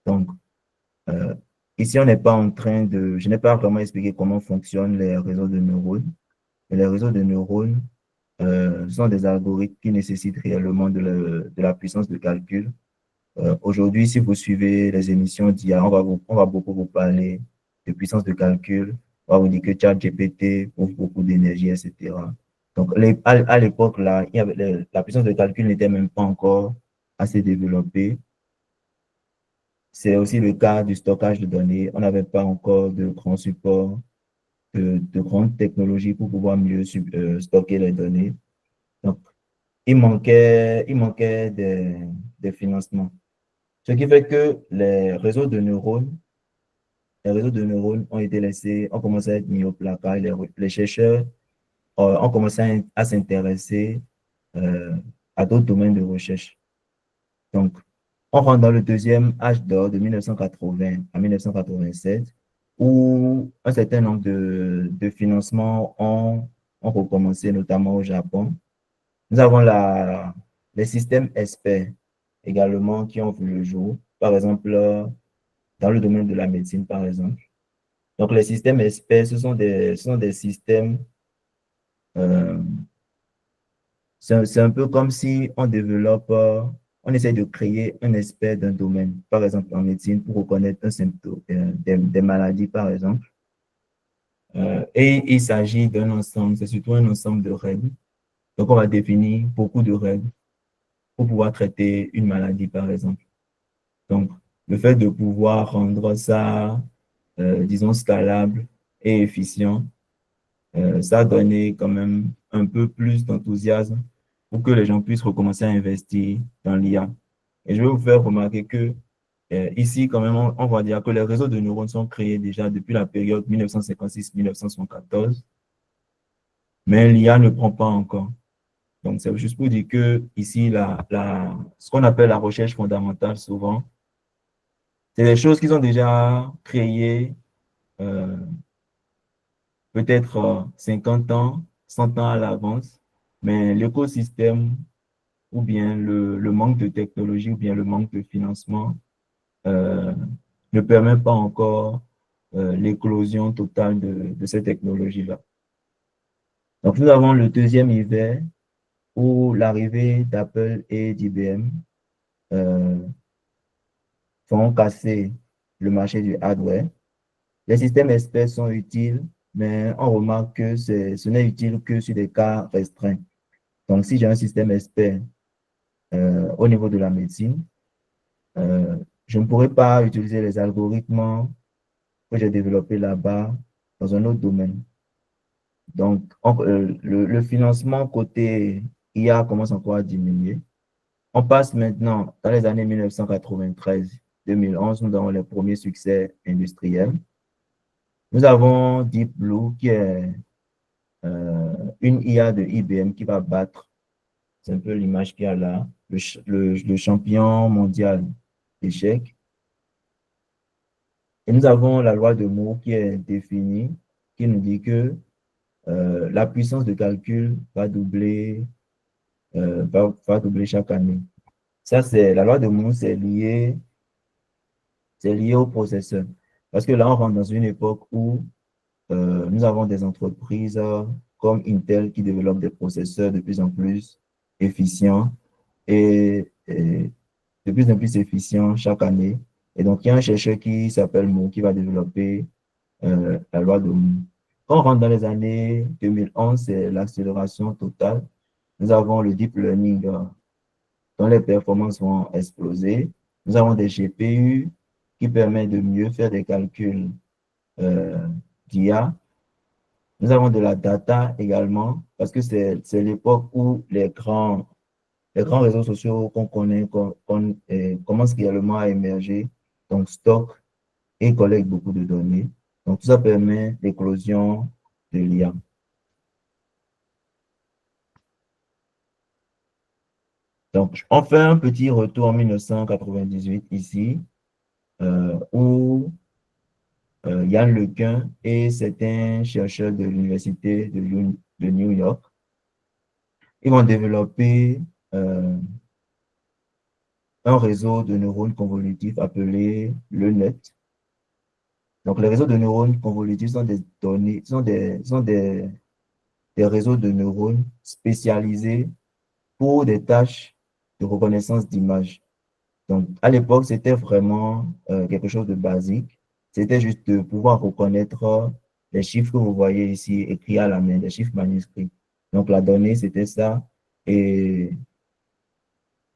Donc, ici, on n'est pas en train de... Je n'ai pas vraiment expliqué comment fonctionnent les réseaux de neurones. Mais les réseaux de neurones sont des algorithmes qui nécessitent réellement de la puissance de calcul. Aujourd'hui, si vous suivez les émissions d'IA, on va beaucoup vous parler de puissance de calcul. On va vous dire que ChatGPT ouvre beaucoup d'énergie, etc. Donc, à l'époque, là, la puissance de calcul n'était même pas encore assez développée. C'est aussi le cas du stockage de données. On n'avait pas encore de grands supports, de grandes technologies pour pouvoir mieux stocker les données. Donc, il manquait des financements. Ce qui fait que les réseaux de neurones ont été laissés, ont commencé à être mis au placard. Les chercheurs ont commencé à s'intéresser à d'autres domaines de recherche. Donc, on rentre dans le deuxième âge d'or de 1980 à 1987, où un certain nombre de financements ont ont recommencé, notamment au Japon. Nous avons les systèmes experts également qui ont vu le jour, par exemple, dans le domaine de la médecine, par exemple. Donc, les systèmes experts, ce sont des systèmes, euh, c'est un peu comme si on développe, on essaie de créer un expert d'un domaine, par exemple en médecine, pour reconnaître un symptôme, des maladies, par exemple. Et il s'agit d'un ensemble, c'est surtout un ensemble de règles. Donc, on va définir beaucoup de règles pour pouvoir traiter une maladie, par exemple. Donc, le fait de pouvoir rendre ça, disons, scalable et efficient, ça a donné quand même un peu plus d'enthousiasme pour que les gens puissent recommencer à investir dans l'IA. Et je vais vous faire remarquer que ici, quand même, on va dire que les réseaux de neurones sont créés déjà depuis la période 1956-1974, mais l'IA ne prend pas encore. Donc, c'est juste pour dire que ici, ce qu'on appelle la recherche fondamentale, souvent, c'est des choses qu'ils ont déjà créées euh, peut-être 50 ans, 100 ans à l'avance, mais l'écosystème ou bien le manque de technologie ou bien le manque de financement euh, ne permet pas encore l'éclosion totale de ces technologies-là. Donc, nous avons le deuxième hiver où l'arrivée d'Apple et d'IBM euh, font casser le marché du hardware. Les systèmes experts sont utiles, mais on remarque que ce n'est utile que sur des cas restreints. Donc, si j'ai un système expert au niveau de la médecine, euh, je ne pourrais pas utiliser les algorithmes que j'ai développés là-bas dans un autre domaine. Donc, le financement côté IA commence encore à diminuer. On passe maintenant dans les années 1993-2011, nous avons les premiers succès industriels. Nous avons Deep Blue qui est une IA de IBM qui va battre, c'est un peu l'image qu'il y a là, le champion mondial d'échecs. Et nous avons la loi de Moore qui est définie, qui nous dit que la puissance de calcul va doubler, va doubler chaque année. Ça, c'est la loi de Moore, c'est lié au processeur. Parce que là, on rentre dans une époque où nous avons des entreprises comme Intel qui développent des processeurs de plus en plus efficients et de plus en plus efficients chaque année. Et donc, il y a un chercheur qui s'appelle Moore qui va développer la loi de Moore. Quand on rentre dans les années 2011, c'est l'accélération totale. Nous avons le deep learning dont les performances vont exploser. Nous avons des GPU qui permettent de mieux faire des calculs d'IA. Nous avons de la data également, parce que c'est l'époque où les grands réseaux sociaux qu'on connaît commencent réellement à émerger, donc stockent et collectent beaucoup de données. Donc, tout ça permet l'éclosion de l'IA. Donc, on fait un petit retour en 1998 ici, où Yann Lequin et certains chercheurs de l'Université de New York, ils vont développer un réseau de neurones convolutifs appelé le net. Donc, les réseaux de neurones convolutifs sont des données, des réseaux de neurones spécialisés pour des tâches de reconnaissance d'images. Donc, à l'époque, c'était vraiment quelque chose de basique. C'était juste de pouvoir reconnaître les chiffres que vous voyez ici écrits à la main, les chiffres manuscrits. Donc, la donnée, c'était ça. Et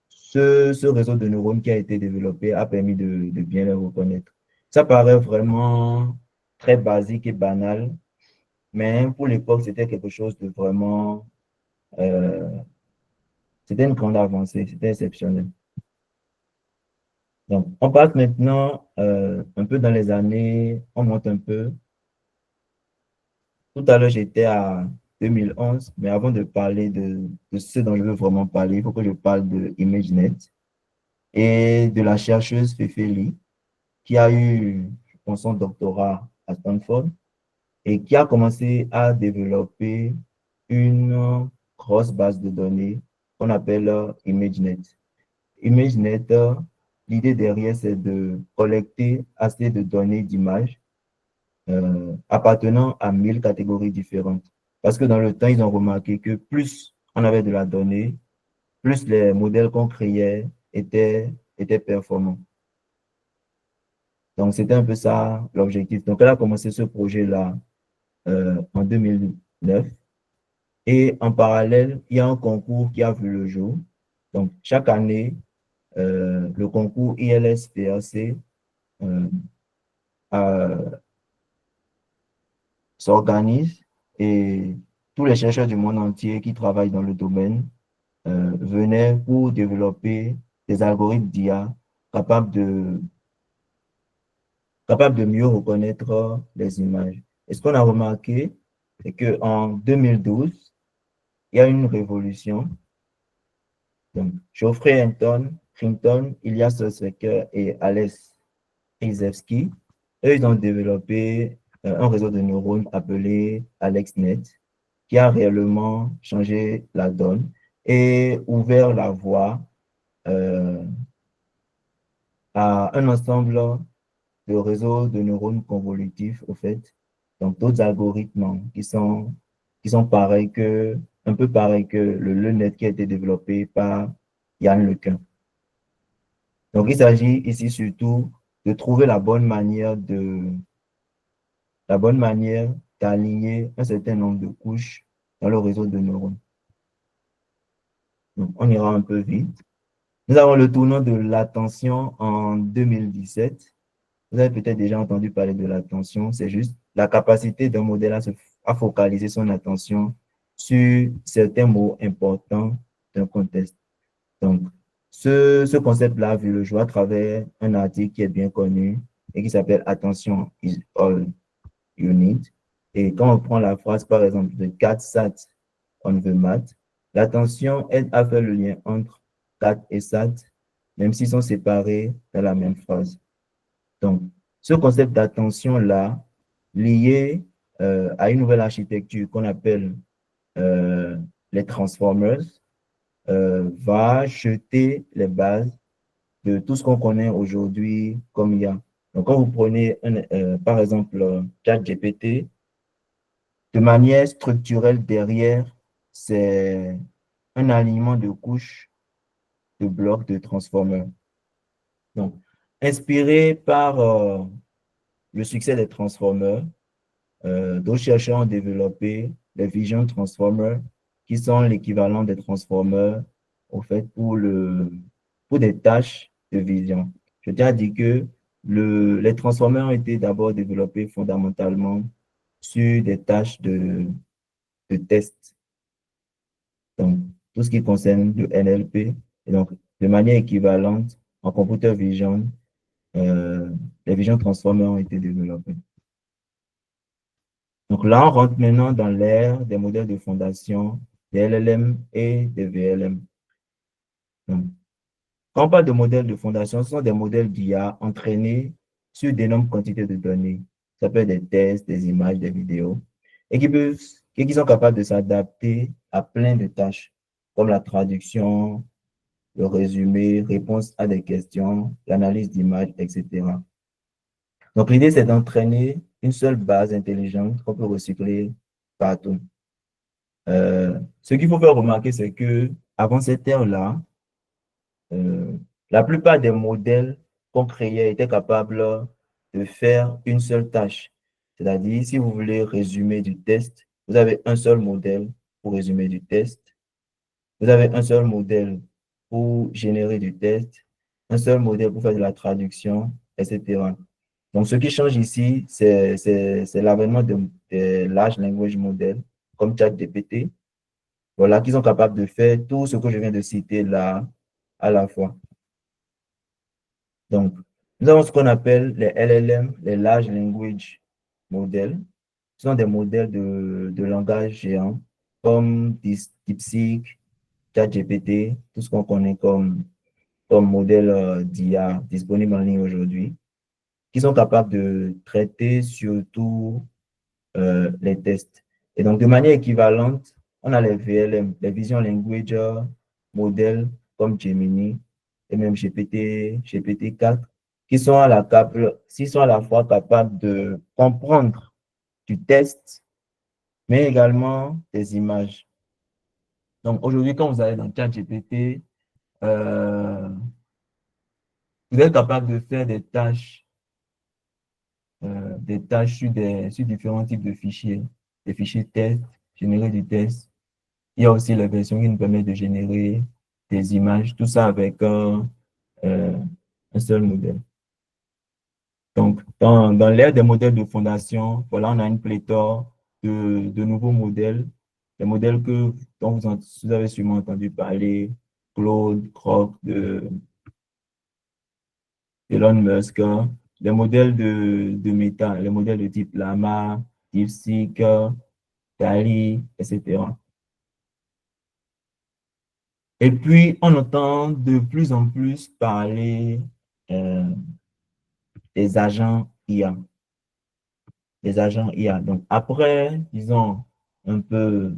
ce réseau de neurones qui a été développé a permis de bien les reconnaître. Ça paraît vraiment très basique et banal, mais pour l'époque, c'était quelque chose de vraiment, euh, c'était une grande avancée, c'était exceptionnel. Donc, on passe maintenant un peu dans les années, on monte un peu. Tout à l'heure, j'étais à 2011, mais avant de parler de ce dont je veux vraiment parler, il faut que je parle de ImageNet et de la chercheuse Fefeli, qui a eu son doctorat à Stanford et qui a commencé à développer une grosse base de données qu'on appelle ImageNet. ImageNet, l'idée derrière, c'est de collecter assez de données d'images appartenant à 1000 catégories différentes. Parce que dans le temps, ils ont remarqué que plus on avait de la donnée, plus les modèles qu'on créait étaient performants. Donc, c'était un peu ça l'objectif. Donc, elle a commencé ce projet-là en 2009. Et en parallèle, il y a un concours qui a vu le jour. Donc, chaque année, le concours ILS-PRC s'organise et tous les chercheurs du monde entier qui travaillent dans le domaine venaient pour développer des algorithmes d'IA capables de mieux reconnaître les images. Et ce qu'on a remarqué, c'est qu'en 2012, il y a une révolution. Donc, Geoffrey Hinton, Ilya Sutskever et Alex Krizhevsky, eux, ils ont développé un réseau de neurones appelé AlexNet, qui a réellement changé la donne et ouvert la voie à un ensemble de réseaux de neurones convolutifs, au fait. Donc, d'autres algorithmes qui sont pareils un peu pareils que le LeNet qui a été développé par Yann LeCun. Donc, il s'agit ici surtout de trouver la bonne manière d'aligner un certain nombre de couches dans le réseau de neurones. Donc, on ira un peu vite. Nous avons le tournant de l'attention en 2017. Vous avez peut-être déjà entendu parler de l'attention. C'est juste la capacité d'un modèle à focaliser son attention sur certains mots importants d'un contexte. Donc, ce concept-là a vu le jour à travers un article qui est bien connu et qui s'appelle Attention is all you need. Et quand on prend la phrase, par exemple, de Cat Sat on the mat, l'attention aide à faire le lien entre Cat et Sat, même s'ils sont séparés dans la même phrase. Donc, ce concept d'attention-là, lié à une nouvelle architecture qu'on appelle les transformers, va jeter les bases de tout ce qu'on connaît aujourd'hui comme IA. Donc, quand vous prenez, par exemple, ChatGPT, de manière structurelle derrière, c'est un alignement de couches de blocs de transformers. Donc, inspiré par le succès des transformers, d'autres chercheurs ont développé les Vision Transformers, qui sont l'équivalent des transformers, au fait, pour des tâches de vision. Je tiens à dire que les transformers ont été d'abord développés fondamentalement sur des tâches de test. Donc, tout ce qui concerne le NLP. Et donc, de manière équivalente, en computer vision, les Vision Transformers ont été développés. Donc là, on rentre maintenant dans l'ère des modèles de fondation, des LLM et des VLM. Donc, quand on parle de modèles de fondation, ce sont des modèles d'IA entraînés sur d'énormes quantités de données. Ça peut être des tests, des images, des vidéos, et qui sont capables de s'adapter à plein de tâches, comme la traduction, le résumé, réponse à des questions, l'analyse d'images, etc. Donc, l'idée, c'est d'entraîner une seule base intelligente qu'on peut recycler partout. Ce qu'il faut faire remarquer, c'est que avant cette ère-là, la plupart des modèles qu'on créait étaient capables de faire une seule tâche. C'est-à-dire, si vous voulez résumer du test, vous avez un seul modèle pour résumer du test. Vous avez un seul modèle pour générer du test, un seul modèle pour faire de la traduction, etc. Donc, ce qui change ici, c'est l'avènement de large language models comme ChatGPT, voilà, qui sont capables de faire tout ce que je viens de citer là à la fois. Donc, nous avons ce qu'on appelle les LLM, les Large Language Models. Ce sont des modèles de langage géant comme DeepSeek, ChatGPT, tout ce qu'on connaît comme modèle d'IA disponible en ligne aujourd'hui, qui sont capables de traiter surtout les tests. Et donc, de manière équivalente, On a les VLM, les Vision Language modèles comme Gemini et même GPT-4, qui sont à la fois capables de comprendre du texte, mais également des images. Donc aujourd'hui, quand vous allez dans ChatGPT, euh, vous êtes capable de faire des tâches sur différents types de fichiers, des fichiers test, générer du test. Il y a aussi la version qui nous permet de générer des images, tout ça avec euh, un seul modèle. Donc, dans l'ère des modèles de fondation, voilà, on a une pléthore de nouveaux modèles, des modèles dont vous avez sûrement entendu parler, Claude, Grok, de Elon Musk, les modèles de Meta, les modèles de type Llama, DeepSeek, DALL-E, etc. Et puis, on entend de plus en plus parler euh, des agents IA. Des agents IA. Donc, après, disons, un peu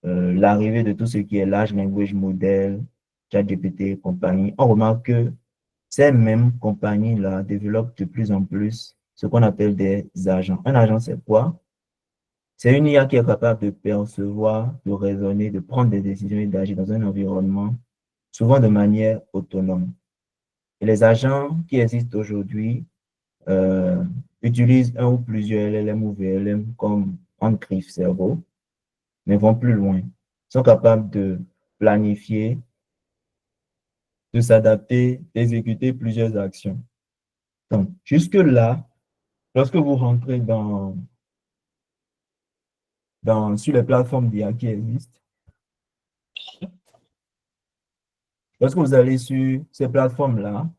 l'arrivée de tout ce qui est large language model, ChatGPT et compagnie, on remarque que ces mêmes compagnies-là développent de plus en plus ce qu'on appelle des agents. Un agent, c'est quoi? C'est une IA qui est capable de percevoir, de raisonner, de prendre des décisions et d'agir dans un environnement, souvent de manière autonome. Et les agents qui existent aujourd'hui euh, utilisent un ou plusieurs LLM ou VLM comme en griffe cerveau, mais vont plus loin. Ils sont capables de planifier, de s'adapter, d'exécuter plusieurs actions. Donc, jusque-là, lorsque vous rentrez sur les plateformes d'IA qui existent, lorsque vous allez sur ces plateformes-là,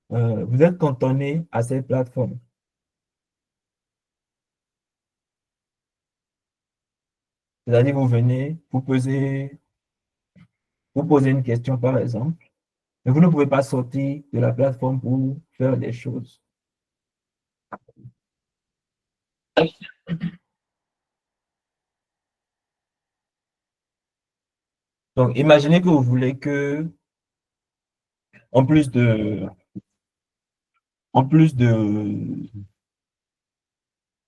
vous êtes cantonné à ces plateformes. C'est-à-dire, vous posez une question, par exemple, mais vous ne pouvez pas sortir de la plateforme pour faire des choses. Donc, imaginez que vous voulez que, en plus de, en plus de,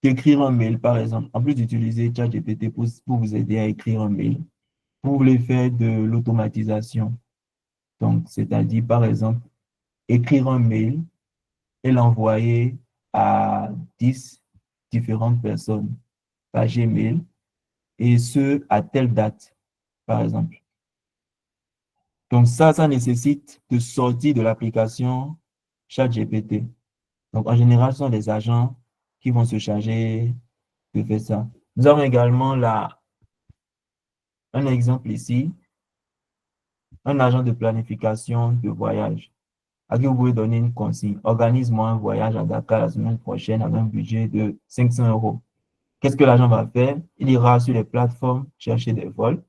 d'écrire un mail, par exemple, en plus d'utiliser ChatGPT pour vous aider à écrire un mail, vous voulez faire de l'automatisation. Donc, c'est-à-dire, par exemple, écrire un mail et l'envoyer à 10 différentes personnes par Gmail, et ce, à telle date, par exemple. Donc, ça nécessite de sortir de l'application ChatGPT. Donc, en général, ce sont des agents qui vont se charger de faire ça. Nous avons également là un exemple ici, un agent de planification de voyage à qui vous pouvez donner une consigne. Organise-moi un voyage à Dakar la semaine prochaine avec un budget de 500 euros. Qu'est-ce que l'agent va faire? Il ira sur les plateformes chercher des vols,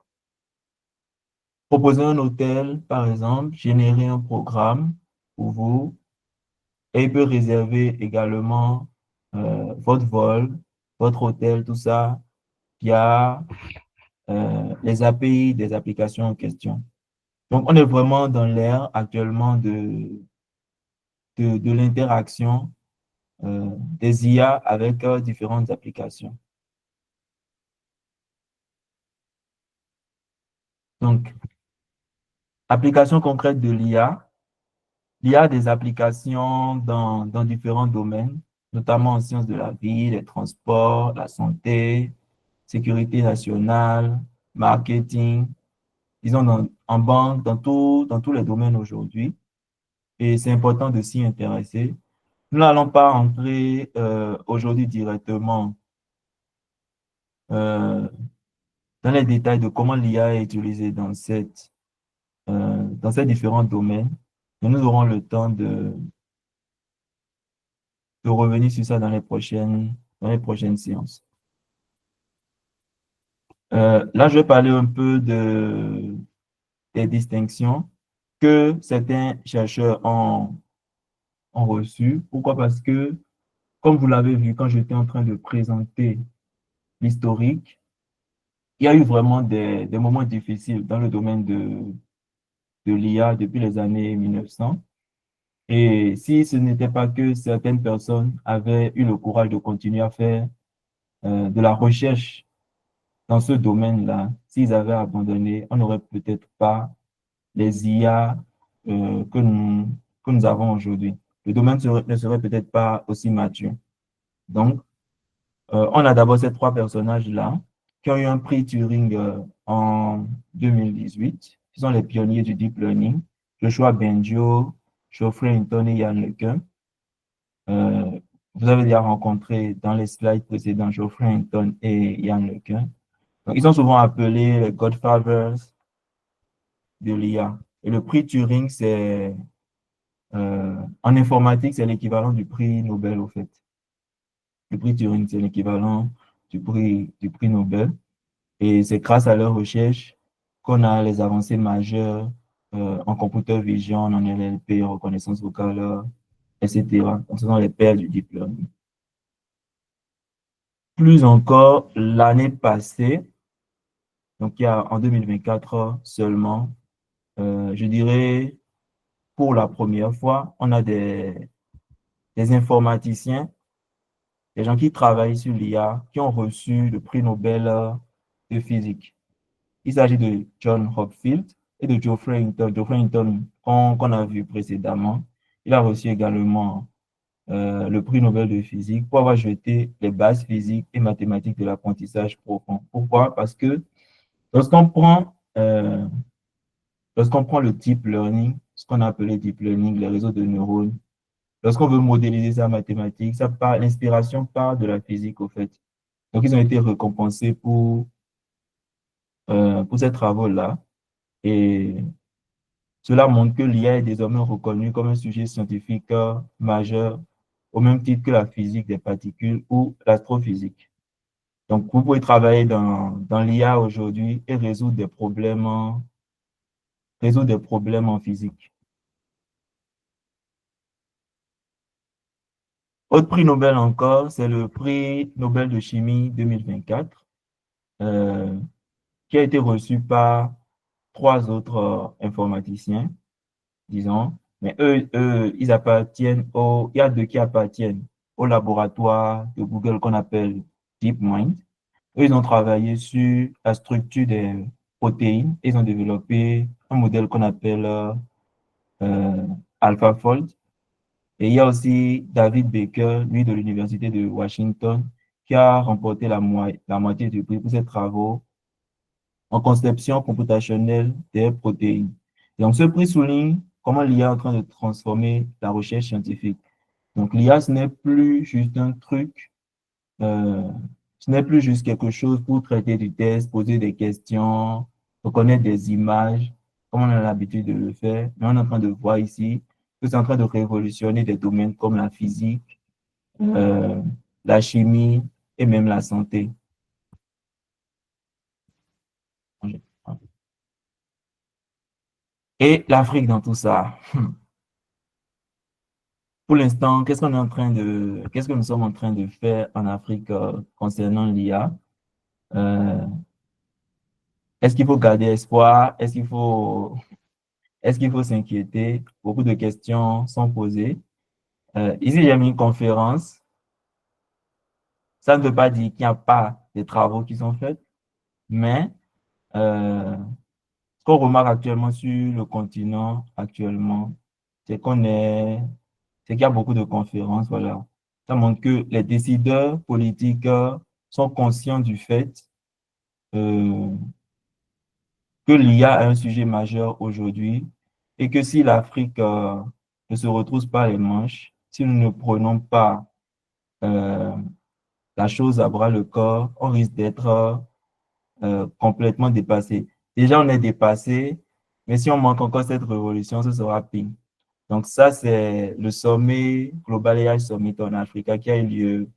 proposer un hôtel, par exemple, générer un programme pour vous, et il peut réserver également votre vol, votre hôtel, tout ça, via les API des applications en question. Donc, on est vraiment dans l'ère actuellement de l'interaction des IA avec différentes applications. Donc, application concrète de l'IA. Il y a des applications dans différents domaines, notamment en sciences de la vie, les transports, la santé, sécurité nationale, marketing, disons en banque, dans tous les domaines aujourd'hui. Et c'est important de s'y intéresser. Nous n'allons pas entrer aujourd'hui directement euh, dans les détails de comment l'IA est utilisée dans ces différents domaines, mais nous aurons le temps de revenir sur ça dans les prochaines séances. Là, je vais parler un peu des distinctions que certains chercheurs ont reçues. Pourquoi? Parce que, comme vous l'avez vu quand j'étais en train de présenter l'historique, il y a eu vraiment des moments difficiles dans le domaine de l'IA depuis les années 1900. Et si ce n'était pas que certaines personnes avaient eu le courage de continuer à faire de la recherche dans ce domaine-là, s'ils avaient abandonné, on n'aurait peut-être pas les IA que nous avons aujourd'hui. Le domaine ne serait peut-être pas aussi mature. Donc, on a d'abord ces trois personnages-là qui ont eu un prix Turing en 2018. Ce sont les pionniers du deep learning, Joshua Bengio, Geoffrey Hinton et Yann LeCun. Vous avez déjà rencontré dans les slides précédents Geoffrey Hinton et Yann LeCun. Donc, ils sont souvent appelés les Godfathers de l'IA. Et le prix Turing, en informatique, c'est l'équivalent du prix Nobel, au fait. Le prix Turing, c'est l'équivalent du prix Nobel. Et c'est grâce à leurs recherches qu'on a les avancées majeures en computer vision, en NLP, en reconnaissance vocale, etc. Donc, ce sont les pères du deep learning. Plus encore, l'année passée, donc il y a en 2024 seulement, je dirais, pour la première fois, on a des informaticiens, des gens qui travaillent sur l'IA, qui ont reçu le prix Nobel de physique. Il s'agit de John Hopfield et de Geoffrey Hinton. Geoffrey Hinton, qu'on a vu précédemment, il a reçu également le prix Nobel de physique pour avoir jeté les bases physiques et mathématiques de l'apprentissage profond. Pourquoi? Parce que lorsqu'on prend, euh, lorsqu'on prend le deep learning, ce qu'on a appelé deep learning, les réseaux de neurones, lorsqu'on veut modéliser ça en mathématiques, l'inspiration part de la physique, au fait. Donc, ils ont été récompensés pour ces travaux-là. Et cela montre que l'IA est désormais reconnue comme un sujet scientifique majeur, au même titre que la physique des particules ou l'astrophysique. Donc, vous pouvez travailler dans l'IA aujourd'hui et résoudre des problèmes en physique. Autre prix Nobel encore, c'est le prix Nobel de chimie 2024, euh, qui a été reçu par trois autres informaticiens, disons, mais ils appartiennent il y a deux qui appartiennent au laboratoire de Google qu'on appelle DeepMind. Eux, ils ont travaillé sur la structure des protéines. Ils ont développé un modèle qu'on appelle AlphaFold. Et il y a aussi David Baker, lui de l'Université de Washington, qui a remporté la moitié du prix pour ses travaux en conception computationnelle des protéines. Donc, ce prix souligne comment l'IA est en train de transformer la recherche scientifique. Donc, l'IA, ce n'est plus juste un truc, euh, ce n'est plus juste quelque chose pour traiter du test, poser des questions, reconnaître des images, comme on a l'habitude de le faire. Mais on est en train de voir ici que c'est en train de révolutionner des domaines comme la physique, euh, la chimie et même la santé. Et l'Afrique dans tout ça. Pour l'instant, qu'est-ce que nous sommes en train de faire en Afrique concernant l'IA? Est-ce qu'il faut garder espoir? Est-ce qu'il faut s'inquiéter? Beaucoup de questions sont posées. Ici, j'ai mis une conférence. Ça ne veut pas dire qu'il n'y a pas de travaux qui sont faits, mais ce qu'on remarque actuellement sur le continent actuellement, c'est qu'il y a beaucoup de conférences, voilà. Ça montre que les décideurs politiques sont conscients du fait euh, que l'IA est un sujet majeur aujourd'hui et que si l'Afrique ne se retrousse pas les manches, si nous ne prenons pas euh, la chose à bras le corps, on risque d'être complètement dépassé. Déjà, on est dépassé, mais si on manque encore cette révolution, ce sera pire. Donc ça, c'est le sommet Global AI Summit en Afrique qui a eu lieu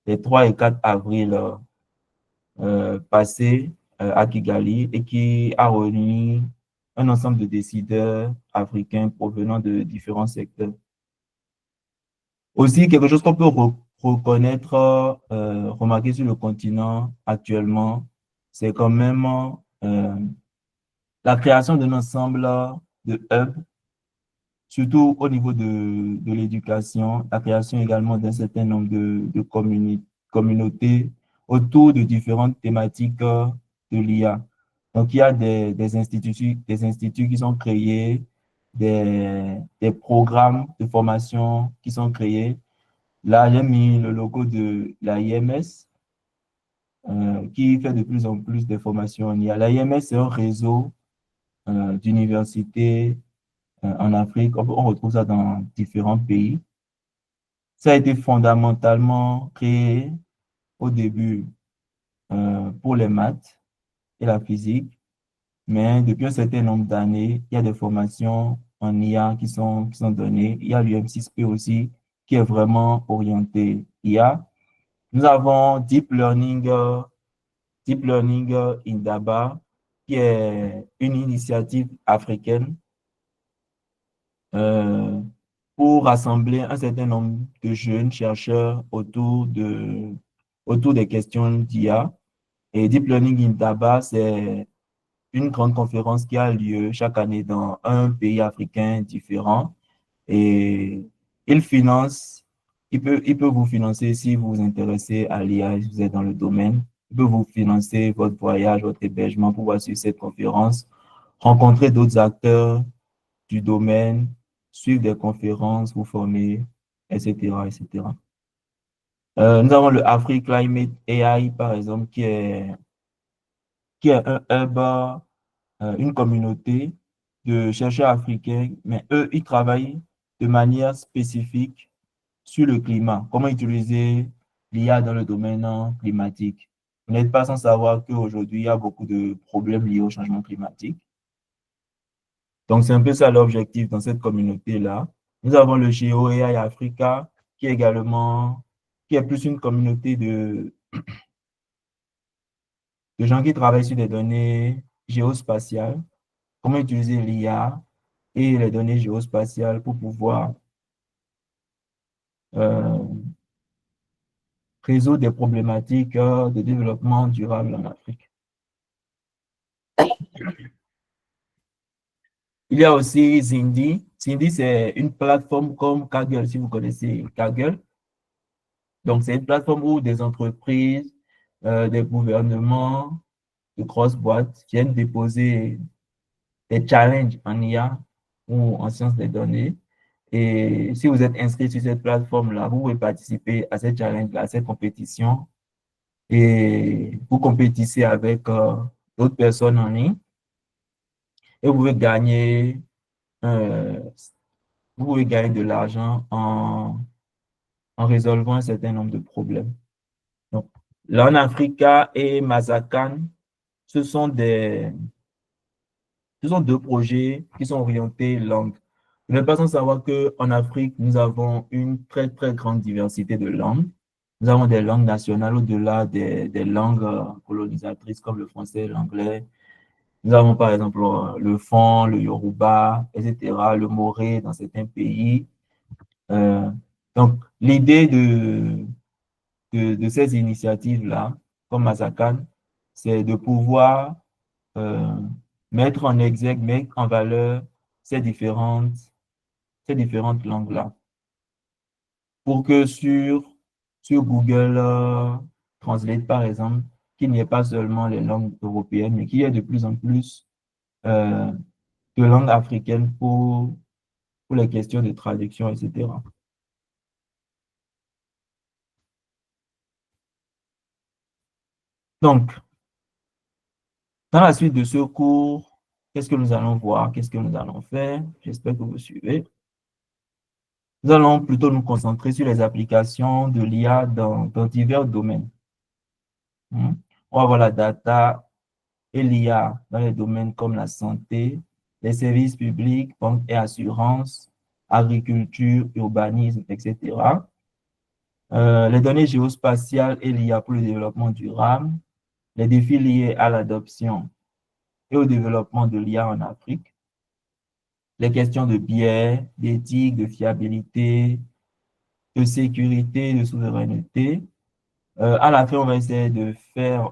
les 3 et 4 avril passés à Kigali et qui a réuni un ensemble de décideurs africains provenant de différents secteurs. Aussi, quelque chose qu'on peut reconnaître, remarquer sur le continent actuellement, c'est quand même la création d'un ensemble de hubs, surtout au niveau de l'éducation, la création également d'un certain nombre de communautés autour de différentes thématiques de l'IA. Donc, il y a des instituts qui sont créés, des programmes de formation qui sont créés. Là, j'ai mis le logo de la IMS, qui fait de plus en plus de formations en IA. La IMS, c'est un réseau d'universités en Afrique. On retrouve ça dans différents pays. Ça a été fondamentalement créé au début pour les maths et la physique, mais depuis un certain nombre d'années, il y a des formations en IA qui sont données. Il y a l'UM6P aussi qui est vraiment orienté IA. Nous avons Deep Learning Indaba, qui est une initiative africaine euh, pour rassembler un certain nombre de jeunes chercheurs autour des questions d'IA. Et Deep Learning Indaba, c'est une grande conférence qui a lieu chaque année dans un pays africain différent. Et il finance, il peut vous financer si vous vous intéressez à l'IA, si vous êtes dans le domaine. Il peut vous financer votre voyage, votre hébergement pour voir sur cette conférence, rencontrer d'autres acteurs du domaine, suivre des conférences, vous former, etc., etc. Nous avons le Afrique Climate AI, par exemple, qui est un hub, une communauté de chercheurs africains, mais eux, ils travaillent de manière spécifique sur le climat, comment utiliser l'IA dans le domaine climatique. Vous n'êtes pas sans savoir qu'aujourd'hui, il y a beaucoup de problèmes liés au changement climatique. Donc, c'est un peu ça l'objectif dans cette communauté-là. Nous avons le GeoAI Africa, qui est également, qui est plus une communauté de gens qui travaillent sur des données géospatiales, comment utiliser l'IA et les données géospatiales pour pouvoir euh, résoudre des problématiques de développement durable en Afrique. Il y a aussi Zindi. Zindi, c'est une plateforme comme Kaggle, si vous connaissez Kaggle. Donc, c'est une plateforme où des entreprises, des gouvernements, de grosses boîtes viennent déposer des challenges en IA ou en sciences des données. Et si vous êtes inscrit sur cette plateforme-là, vous pouvez participer à cette challenge-là, à cette compétition. Et vous compétissez avec d'autres personnes en ligne. Et euh, vous pouvez gagner de l'argent en résolvant un certain nombre de problèmes. Donc, Learn Africa et Mazakan, ce sont deux projets qui sont orientés langue. Vous n'êtes pas sans savoir qu'en Afrique, nous avons une très, très grande diversité de langues. Nous avons des langues nationales au-delà des langues colonisatrices comme le français, l'anglais. Nous avons par exemple le Fon, le Yoruba, etc., le Moré dans certains pays. Euh, donc, l'idée de ces initiatives-là, comme Mazakan, c'est de pouvoir euh, mettre en exergue, mettre en valeur ces différentes langues-là. Pour que sur Google Translate, par exemple, qu'il n'y ait pas seulement les langues européennes, mais qu'il y ait de plus en plus euh, de langues africaines pour les questions de traduction, etc. Donc, dans la suite de ce cours, qu'est-ce que nous allons voir? Qu'est-ce que nous allons faire? J'espère que vous suivez. Nous allons plutôt nous concentrer sur les applications de l'IA dans divers domaines. On va voir la data et l'IA dans les domaines comme la santé, les services publics, banque et assurance, agriculture, urbanisme, etc. Les données géospatiales et l'IA pour le développement durable, les défis liés à l'adoption et au développement de l'IA en Afrique, les questions de biais, d'éthique, de fiabilité, de sécurité, de souveraineté. À la fin, on va essayer de faire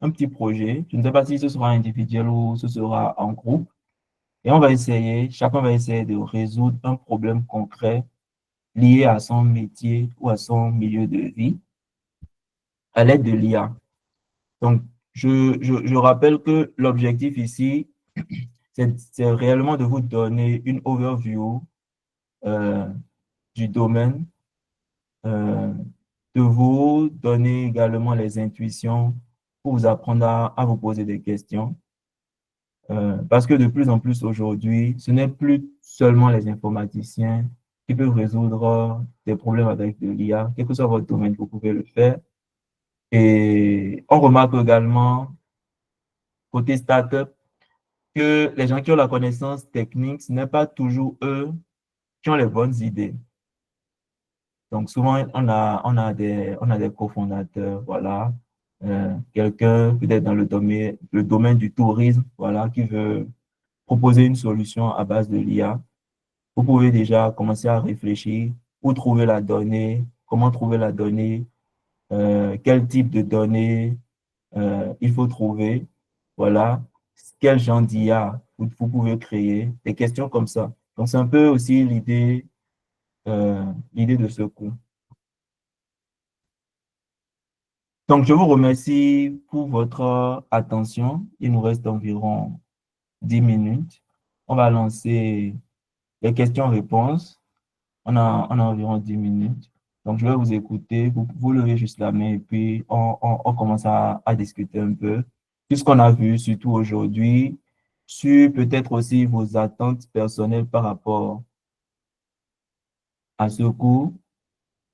un petit projet. Je ne sais pas si ce sera individuel ou ce sera en groupe. Et on va essayer, chacun va essayer de résoudre un problème concret lié à son métier ou à son milieu de vie à l'aide de l'IA. Donc, je rappelle que l'objectif ici, c'est réellement de vous donner une overview euh, du domaine, euh, de vous donner également les intuitions pour vous apprendre à vous poser des questions. Parce que de plus en plus aujourd'hui, ce n'est plus seulement les informaticiens qui peuvent résoudre des problèmes avec de l'IA, quel que soit votre domaine, vous pouvez le faire. Et on remarque également, côté startup, que les gens qui ont la connaissance technique, ce n'est pas toujours eux qui ont les bonnes idées. Donc souvent, on a des cofondateurs, voilà. Quelqu'un peut-être dans le domaine du tourisme, voilà, qui veut proposer une solution à base de l'IA. Vous pouvez déjà commencer à réfléchir où trouver la donnée, comment trouver la donnée, quel type de données il faut trouver, voilà, quel genre d'IA vous pouvez créer, des questions comme ça. Donc, c'est un peu aussi l'idée de ce cours. Donc, je vous remercie pour votre attention. Il nous reste environ 10 minutes. On va lancer les questions-réponses. On a environ 10 minutes. Donc, je vais vous écouter. Vous levez juste la main et puis on commence à discuter un peu. Tout ce qu'on a vu, surtout aujourd'hui, sur peut-être aussi vos attentes personnelles par rapport à ce cours.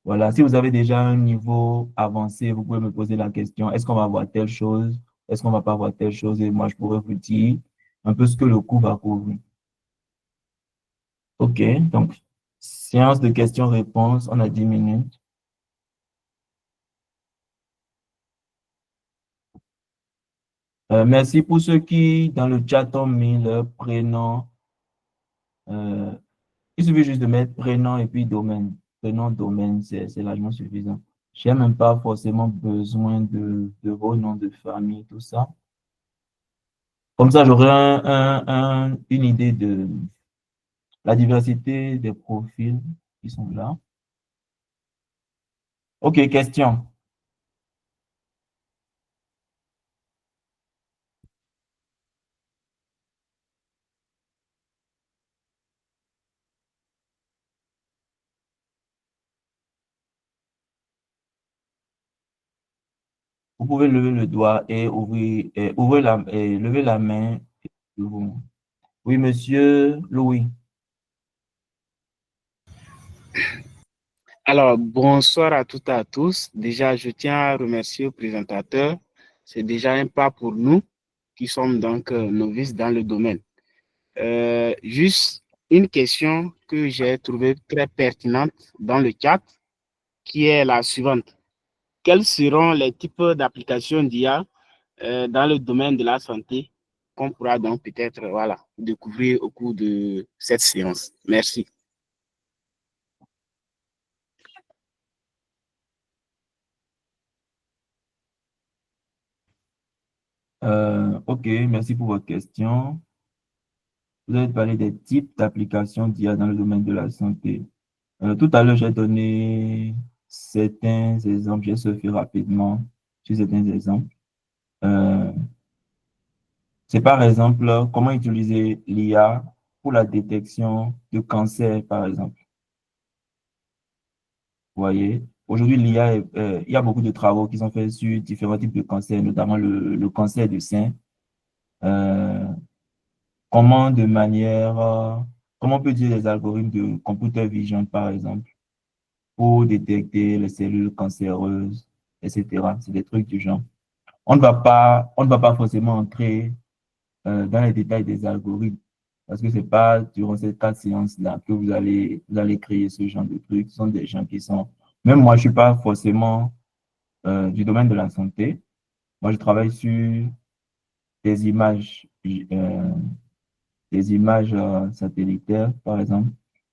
Voilà, si vous avez déjà un niveau avancé, vous pouvez me poser la question, est-ce qu'on va voir telle chose? Est-ce qu'on va pas voir telle chose? Et moi, je pourrais vous dire un peu ce que le cours va couvrir. OK, donc, séance de questions-réponses, on a 10 minutes. Merci pour ceux qui, dans le chat, ont mis leur prénom. Il suffit juste de mettre prénom et puis domaine. Prénom, domaine, c'est largement suffisant. Je n'ai même pas forcément besoin de vos noms de famille, tout ça. Comme ça, j'aurai une idée de la diversité des profils qui sont là. OK, question. Vous pouvez lever le doigt et lever la main. Oui, monsieur Louis. Alors, bonsoir à toutes et à tous. Déjà, je tiens à remercier le présentateur. C'est déjà un pas pour nous qui sommes donc novices dans le domaine. Juste une question que j'ai trouvée très pertinente dans le chat, qui est la suivante. Quels seront les types d'applications d'IA dans le domaine de la santé qu'on pourra donc peut-être découvrir au cours de cette séance? Merci. OK, merci pour votre question. Vous avez parlé des types d'applications d'IA dans le domaine de la santé. Tout à l'heure, j'ai donné certains exemples, j'ai surfé rapidement sur certains exemples. C'est par exemple comment utiliser l'IA pour la détection de cancer, par exemple. Vous voyez, aujourd'hui, l'IA, il y a beaucoup de travaux qui sont faits sur différents types de cancers, notamment le cancer du sein. Euh, comment de manière, comment on peut utiliser les algorithmes de computer vision, par exemple, pour détecter les cellules cancéreuses, etc. C'est des trucs du genre. On ne va pas forcément entrer dans les détails des algorithmes parce que c'est pas durant ces 4 séances-là que vous allez créer ce genre de trucs. Ce sont des gens qui sont, même moi, je suis pas forcément du domaine de la santé. Moi, je travaille sur des images, satellitaires, par exemple.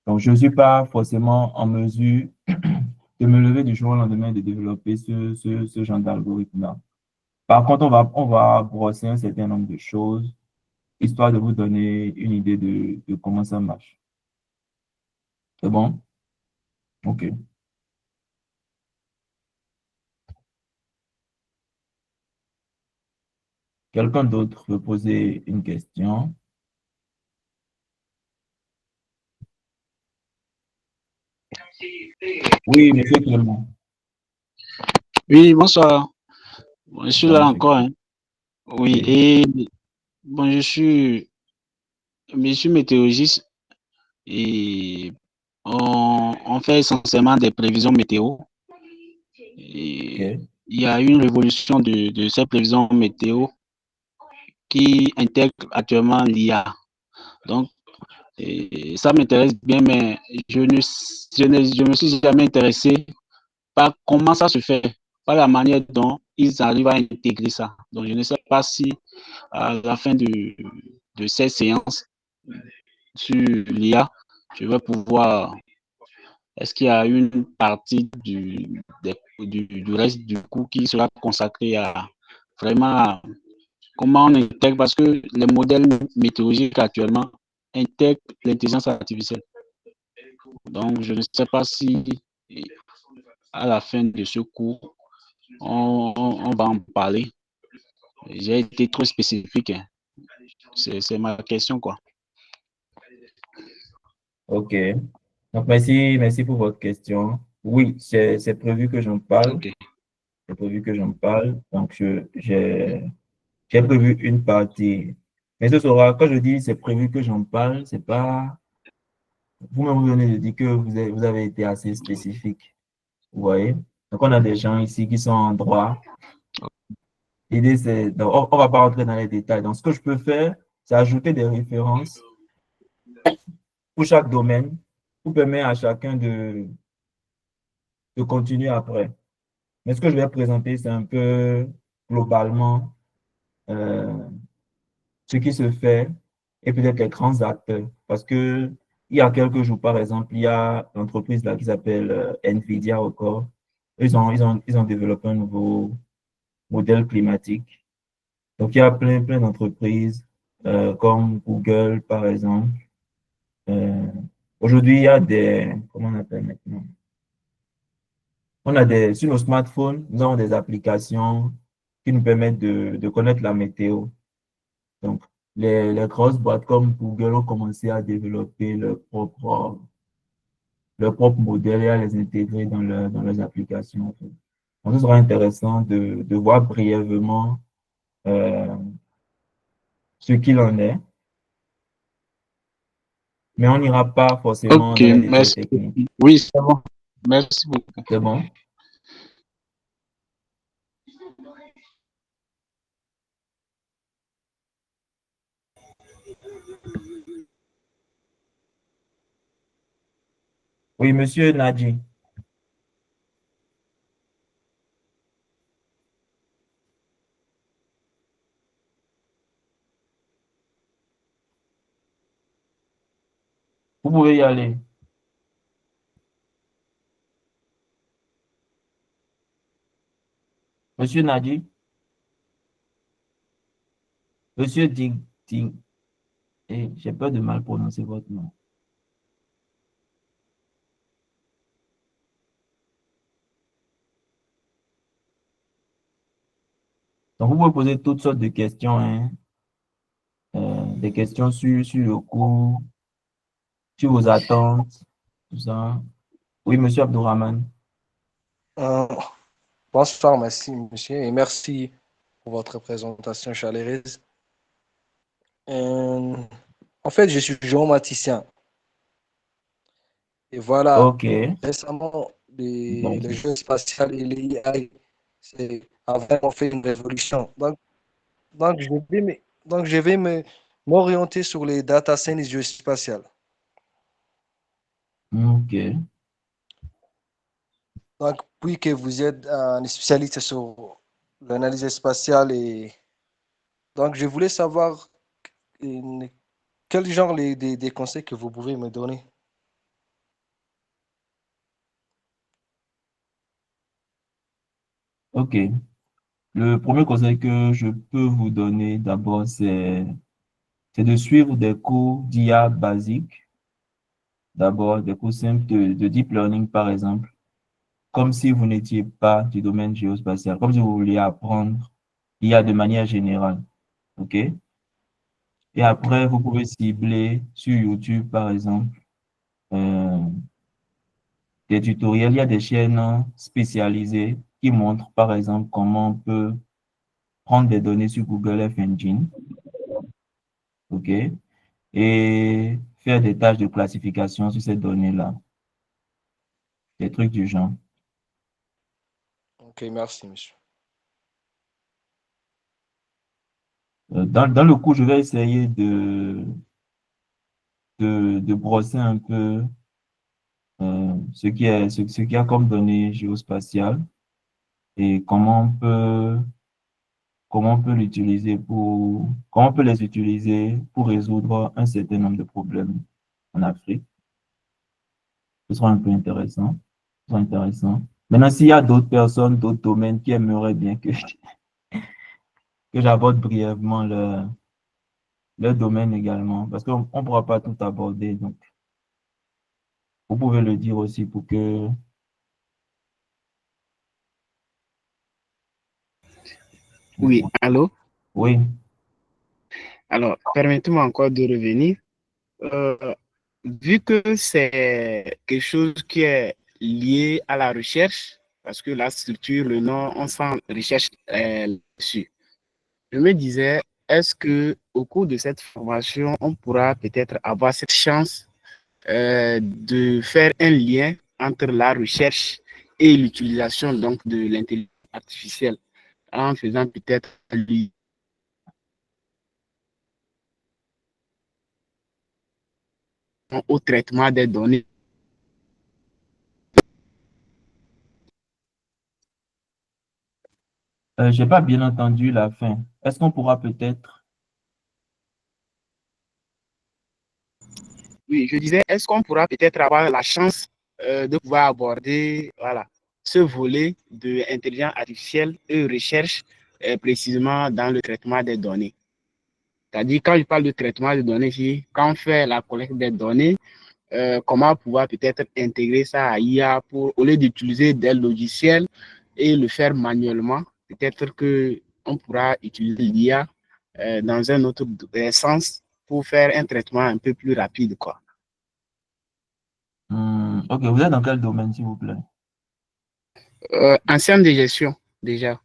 Donc, je ne suis pas forcément en mesure de me lever du jour au lendemain et de développer ce genre d'algorithme-là. Par contre, on va brosser un certain nombre de choses, histoire de vous donner une idée de comment ça marche. C'est bon? OK. Quelqu'un d'autre veut poser une question? Oui, monsieur Clément. Oui, bonsoir. Bon, je suis Bonsoir, là monsieur encore, Clément. hein. Oui, Oui. et bon, je suis météorologiste et on fait essentiellement des prévisions météo. Et OK. il y a une révolution de ces prévisions météo qui intègre actuellement l'IA. Donc, ça m'intéresse bien, mais je me suis jamais intéressé par comment ça se fait, par la manière dont ils arrivent à intégrer ça. Donc, je ne sais pas si à la fin de cette séance sur l'IA, je vais pouvoir. Est-ce qu'il y a une partie du reste du cours qui sera consacrée à vraiment comment on intègre, parce que les modèles météorologiques actuellement intègrent l'intelligence artificielle. Donc, je ne sais pas si à la fin de ce cours, on va en parler. J'ai été trop spécifique, hein. C'est ma question, quoi. OK. Donc, merci pour votre question. Oui, c'est prévu que j'en parle. Ok. C'est prévu que j'en parle. Donc, j'ai prévu une partie. Mais ce sera, quand je dis c'est prévu que j'en parle, c'est pas. Vous-même, vous venez de dire que vous avez été assez spécifique. Vous voyez? Donc, on a des gens ici qui sont en droit. L'idée, c'est. Donc, on va pas rentrer dans les détails. Donc, ce que je peux faire, c'est ajouter des références pour chaque domaine pour permettre à chacun de continuer après. Mais ce que je vais présenter, c'est un peu globalement euh, ce qui se fait et peut-être les grands acteurs. Parce que il y a quelques jours, par exemple, il y a l'entreprise là qui s'appelle Nvidia encore. Ils ont développé un nouveau modèle climatique. Donc, il y a plein d'entreprises comme Google, par exemple. Euh, Aujourd'hui, il y a comment on appelle maintenant? Sur nos smartphones, nous avons des applications qui nous permettent de connaître la météo. Donc, les grosses boîtes comme Google ont commencé à développer leur propre modèle et à les intégrer dans leurs applications, en fait. Donc, ce sera intéressant de voir brièvement euh, ce qu'il en est, mais on n'ira pas forcément Ok, dans les détails merci. techniques. Oui, c'est bon. Merci beaucoup. C'est bon? Oui, monsieur Nadji. Vous pouvez y aller. Monsieur Nadji, monsieur Ding, j'ai peur de mal prononcer votre nom. Donc, vous pouvez poser toutes sortes de questions, hein, des questions sur le cours, sur vos attentes, tout ça. Oui, monsieur Abdourahman. Euh, Bonsoir, merci, monsieur, et merci pour votre présentation chaleureuse. Euh, En fait, je suis géomaticien. Et voilà, OK. récemment, Bon. les jeux spatials et l'IA a vraiment fait une révolution. Donc je vais m'orienter sur les data science géospatiales. OK. Donc, puis que vous êtes un spécialiste sur l'analyse spatiale, donc je voulais savoir euh, quel genre des conseils que vous pouvez me donner. OK. le premier conseil que je peux vous donner d'abord, c'est de suivre des cours d'IA basiques. D'abord, des cours simples de deep learning, par exemple, comme si vous n'étiez pas du domaine géospatial, comme si vous vouliez apprendre l'IA de manière générale. OK? Et Ok, après, vous pouvez cibler sur YouTube, par exemple, euh, des tutoriels. Il y a des chaînes spécialisées qui montrent, par exemple, comment on peut prendre des données sur Google F Engine, OK? Et faire des tâches de classification sur ces données-là, des trucs du genre. ok, merci, monsieur. Dans le cours, je vais essayer de brosser un peu ce qu'il y a comme données géospatiales et comment on peut les utiliser pour résoudre un certain nombre de problèmes en Afrique. Ce sera un peu intéressant. Ce sera intéressant. Maintenant, s'il y a d'autres personnes, d'autres domaines qui aimeraient bien que j'aborde brièvement leur domaine également, parce qu'on ne pourra pas tout aborder. Donc, vous pouvez le dire aussi pour que... Oui, allô? Oui. Alors, permettez-moi encore de revenir. Euh, Vu que c'est quelque chose qui est lié à la recherche, parce que la structure, le nom, on sent recherche dessus. Je me disais, est-ce que au cours de cette formation, on pourra peut-être avoir cette chance de faire un lien entre la recherche et l'utilisation donc de l'intelligence artificielle en faisant peut-être allusion au traitement des données. J'ai pas bien entendu la fin. Est-ce qu'on pourra peut-être... Oui, je disais, est-ce qu'on pourra peut-être avoir la chance de pouvoir aborder voilà, ce volet de intelligence artificielle et recherche précisément dans le traitement des données? C'est-à-dire, quand je parle de traitement des données, ici, quand on fait la collecte des données, comment pouvoir peut-être intégrer ça à IA pour, au lieu d'utiliser des logiciels et le faire manuellement, peut-être qu'on pourra utiliser l'IA dans un autre sens pour faire un traitement un peu plus rapide, quoi. Ok, vous êtes dans quel domaine, s'il vous plaît? Ancienne de gestion, déjà.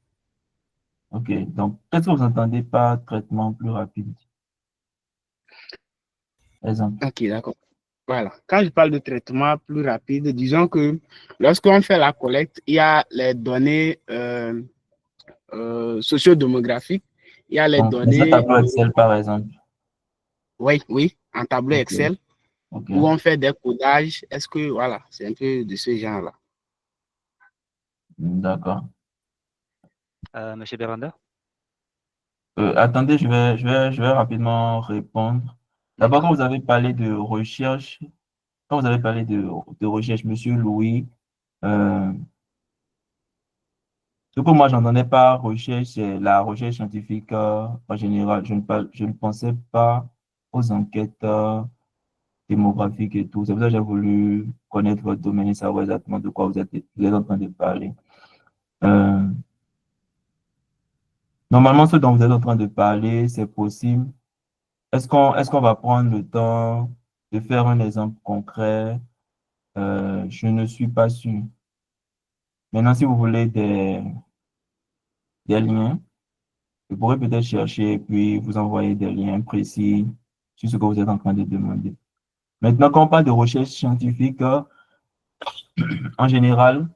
Ok, donc qu'est-ce que vous entendez par traitement plus rapide? Exemple. Ok, d'accord. Voilà. Quand je parle de traitement plus rapide, disons que lorsqu'on fait la collecte, il y a les données sociodémographiques, il y a les Donc, dans un données, tableau Excel, par exemple. oui, oui, en tableau Ok, Excel, ok. où on fait des codages. Est-ce que, voilà, c'est un peu de ce genre-là. D'accord. Monsieur Beranda? Attendez, je vais rapidement répondre. D'abord, D'accord. quand vous avez parlé de recherche, quand vous avez parlé de recherche, Monsieur Louis, euh, ce que moi j'entendais par recherche, c'est la recherche scientifique en général. Je ne pensais pas aux enquêtes démographiques et tout. C'est pour ça que j'ai voulu connaître votre domaine et savoir exactement de quoi vous êtes en train de parler. Euh, Normalement, ce dont vous êtes en train de parler, c'est possible. Est-ce qu'on va prendre le temps de faire un exemple concret? Je ne suis pas sûr. Maintenant, si vous voulez des liens, je pourrais peut-être chercher et puis vous envoyer des liens précis sur ce que vous êtes en train de demander. Maintenant, quand on parle de recherche scientifique, en général,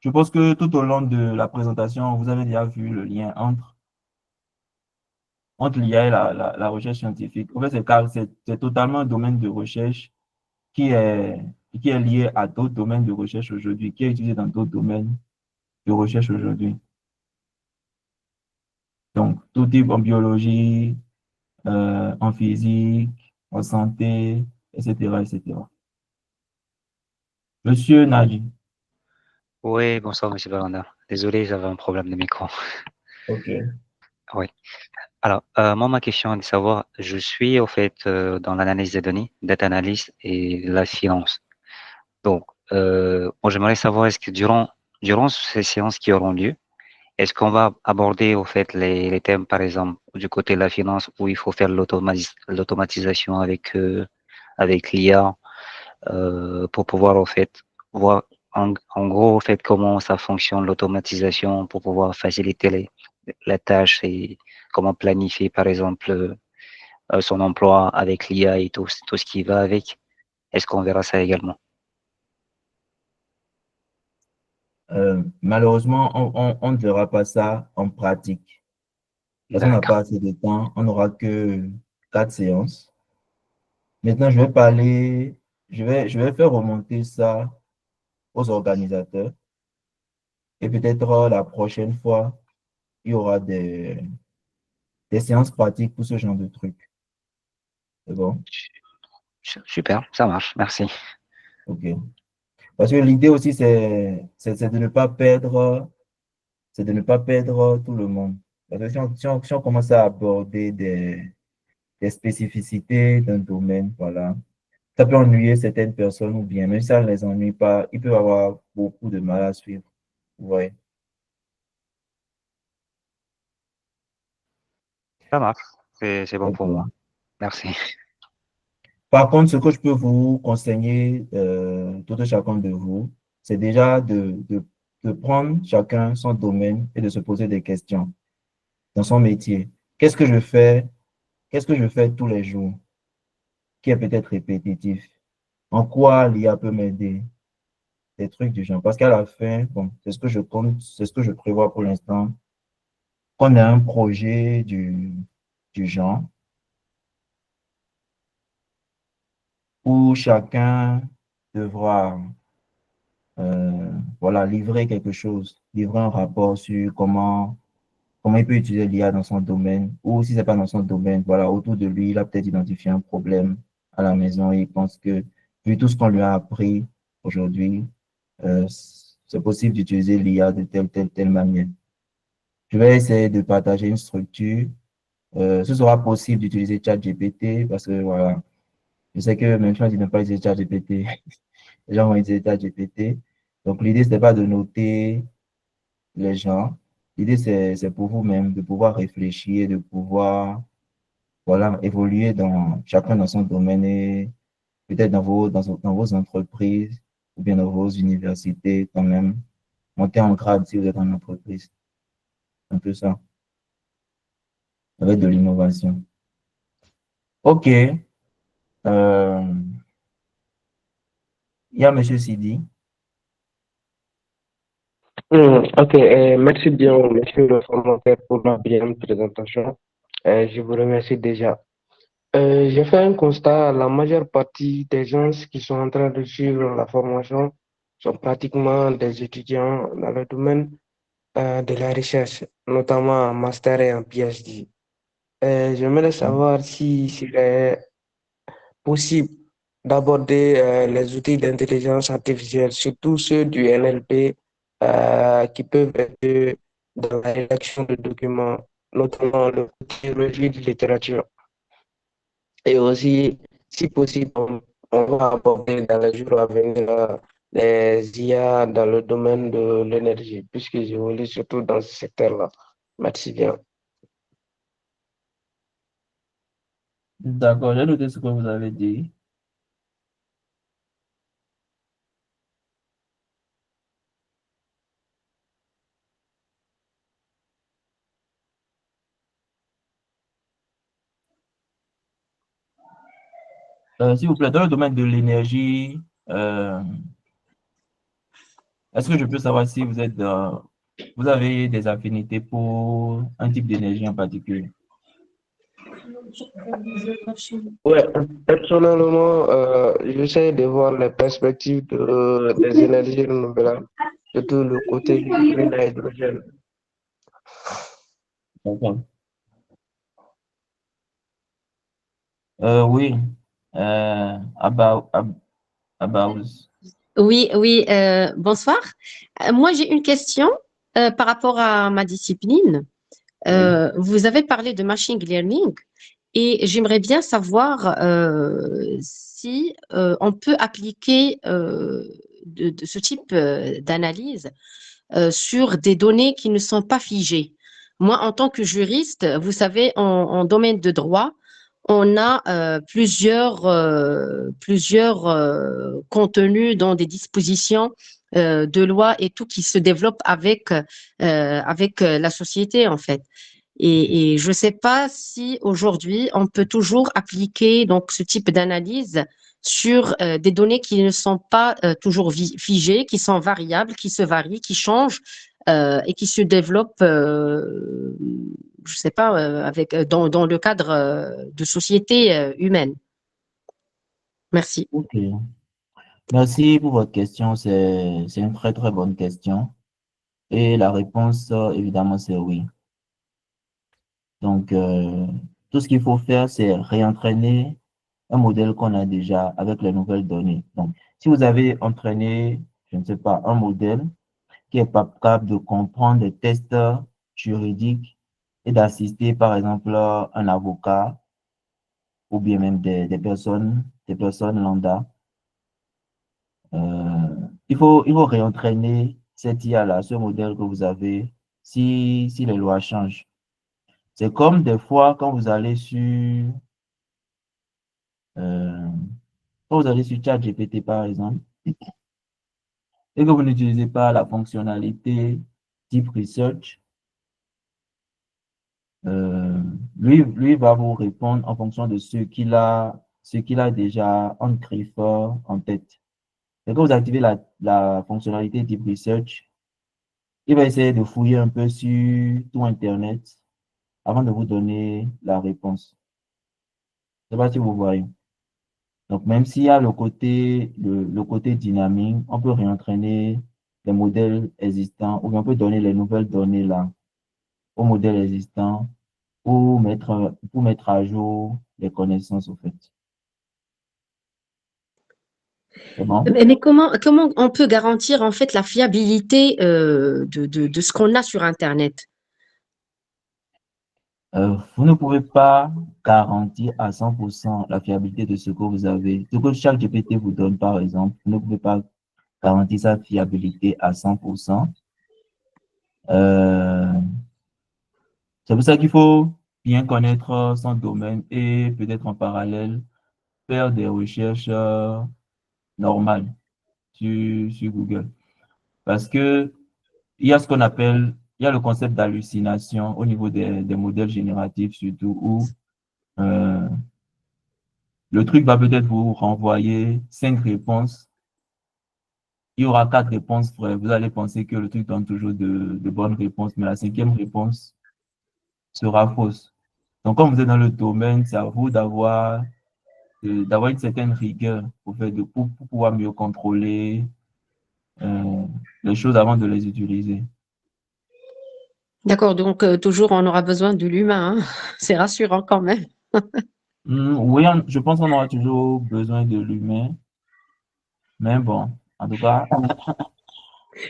je pense que tout au long de la présentation, vous avez déjà vu le lien entre l'IA et la recherche scientifique. En fait, c'est totalement un domaine de recherche qui est, qui est lié à d'autres domaines de recherche aujourd'hui, qui est utilisé dans d'autres domaines de recherche aujourd'hui. Donc, tout type en biologie, en physique, en santé, etc., etc. Monsieur Nadi, Oui, bonsoir, Monsieur Beranda. Désolé, j'avais un problème de micro. Ok. Oui. Alors, moi, ma question est de savoir, je suis au fait dans l'analyse des données, data analyse et la finance. Donc, moi, j'aimerais savoir, est-ce que durant ces séances qui auront lieu, est-ce qu'on va aborder au fait les thèmes, par exemple, du côté de la finance, où il faut faire l'automatisation avec l'IA pour pouvoir au fait voir en gros au fait comment ça fonctionne l'automatisation pour pouvoir faciliter la tâche et comment planifier, par exemple, son emploi avec l'IA et tout ce qui va avec. Est-ce qu'on verra ça également? Malheureusement, on ne verra pas ça en pratique. Parce qu'on n'a D'accord. pas assez de temps. On n'aura que 4 séances. Maintenant, je vais faire remonter ça aux organisateurs. Et peut-être la prochaine fois, il y aura des séances pratiques pour ce genre de trucs. C'est bon? Super, ça marche, merci. OK. Parce que l'idée aussi, c'est de ne pas perdre, c'est de ne pas perdre tout le monde. Parce que si on commence à aborder des spécificités d'un domaine, voilà, ça peut ennuyer certaines personnes ou bien, même si ça ne les ennuie pas, ils peuvent avoir beaucoup de mal à suivre. Ouais. Ça marche, c'est bon pour moi. OK. Merci. Par contre, ce que je peux vous conseiller, tout un chacun de vous, c'est déjà de prendre chacun son domaine et de se poser des questions dans son métier. Qu'est-ce que je fais? Qu'est-ce que je fais tous les jours qui est peut-être répétitif? En quoi l'IA peut m'aider? Des trucs du genre. Parce qu'à la fin, bon, c'est ce que je compte, c'est ce que je prévois pour l'instant. Qu'on a un projet du genre où chacun devra voilà, livrer quelque chose, livrer un rapport sur comment il peut utiliser l'IA dans son domaine, ou si c'est pas dans son domaine, voilà, autour de lui, il a peut-être identifié un problème à la maison et il pense que, vu tout ce qu'on lui a appris aujourd'hui, c'est possible d'utiliser l'IA de telle manière. Je vais essayer de partager une structure. Ce sera possible d'utiliser ChatGPT parce que, voilà, je sais que même si on dit ne pas utiliser ChatGPT, les gens vont utiliser ChatGPT. Donc, l'idée, ce n'est pas de noter les gens. L'idée, c'est pour vous-même de pouvoir réfléchir, de pouvoir, voilà, évoluer chacun dans son domaine et peut-être dans vos entreprises ou bien dans vos universités quand même, monter en grade si vous êtes en entreprise. Un peu ça, avec de l'innovation. OK. Il y a Monsieur Sidi. Ok, merci bien, monsieur le formateur, pour la bien présentation. Je vous remercie déjà. J'ai fait un constat, la majeure partie des gens qui sont en train de suivre la formation sont pratiquement des étudiants dans le domaine de la recherche, notamment en master et en PhD. J'aimerais savoir si serait possible d'aborder les outils d'intelligence artificielle, surtout ceux du NLP, qui peuvent aider dans la rédaction de documents, notamment le côté revue de littérature. Et aussi, si possible, on va aborder dans les jours à venir les IA dans le domaine de l'énergie, puisque j'évolue surtout dans ce secteur-là. Merci bien. D'accord, j'ai noté ce que vous avez dit. S'il vous plaît, dans le domaine de l'énergie, est-ce que je peux savoir si vous avez des affinités pour un type d'énergie en particulier? Ouais, personnellement, j'essaie de voir les perspectives des énergies renouvelables, surtout le côté du green hydrogène. D'accord. Oui, Abaouz. Oui, oui, bonsoir. Moi, j'ai une question par rapport à ma discipline. Vous avez parlé de machine learning et j'aimerais bien savoir si on peut appliquer de ce type d'analyse sur des données qui ne sont pas figées. Moi, en tant que juriste, vous savez, en domaine de droit, on a plusieurs contenus dans des dispositions de loi et tout qui se développent avec la société, en fait. Et je ne sais pas si aujourd'hui, on peut toujours appliquer donc, ce type d'analyse sur des données qui ne sont pas toujours figées, qui sont variables, qui se varient, qui changent et qui se développent, je ne sais pas, dans le cadre de sociétés humaines. Merci. Ok. Merci pour votre question. C'est une très, très bonne question. Et la réponse, évidemment, c'est oui. Donc, tout ce qu'il faut faire, c'est réentraîner un modèle qu'on a déjà avec les nouvelles données. Donc, si vous avez entraîné, je ne sais pas, un modèle qui est pas capable de comprendre des tests juridiques et d'assister, par exemple, un avocat ou bien même des personnes lambda, il faut réentraîner cette IA-là, ce modèle que vous avez, si les lois changent. C'est comme des fois quand vous allez euh, sur ChatGPT, par exemple, et que vous n'utilisez pas la fonctionnalité Deep Research, lui va vous répondre en fonction de ce qu'il a déjà en griffe en tête. Et quand vous activez la fonctionnalité Deep Research, il va essayer de fouiller un peu sur tout Internet avant de vous donner la réponse. Je ne sais pas si vous voyez. Donc, même s'il y a le côté dynamique, on peut réentraîner les modèles existants ou bien on peut donner les nouvelles données là aux modèles existants pour mettre à jour les connaissances, au fait. C'est bon? Mais comment on peut garantir en fait la fiabilité de ce qu'on a sur Internet? Vous ne pouvez pas garantir à 100% la fiabilité de ce que vous avez. Ce que chaque GPT vous donne, par exemple, vous ne pouvez pas garantir sa fiabilité à 100%. C'est pour ça qu'il faut bien connaître son domaine et peut-être en parallèle faire des recherches normales sur Google. Parce que il y a il y a le concept d'hallucination au niveau des modèles génératifs surtout où le truc va peut-être vous renvoyer 5 réponses. Il y aura 4 réponses vraies. Vous allez penser que le truc donne toujours de bonnes réponses, mais la 5e réponse sera fausse. Donc, comme vous êtes dans le domaine, c'est à vous d'avoir une certaine rigueur pour pouvoir mieux contrôler les choses avant de les utiliser. D'accord, donc toujours on aura besoin de l'humain, hein. C'est rassurant quand même. Oui, je pense qu'on aura toujours besoin de l'humain, mais bon, en tout cas,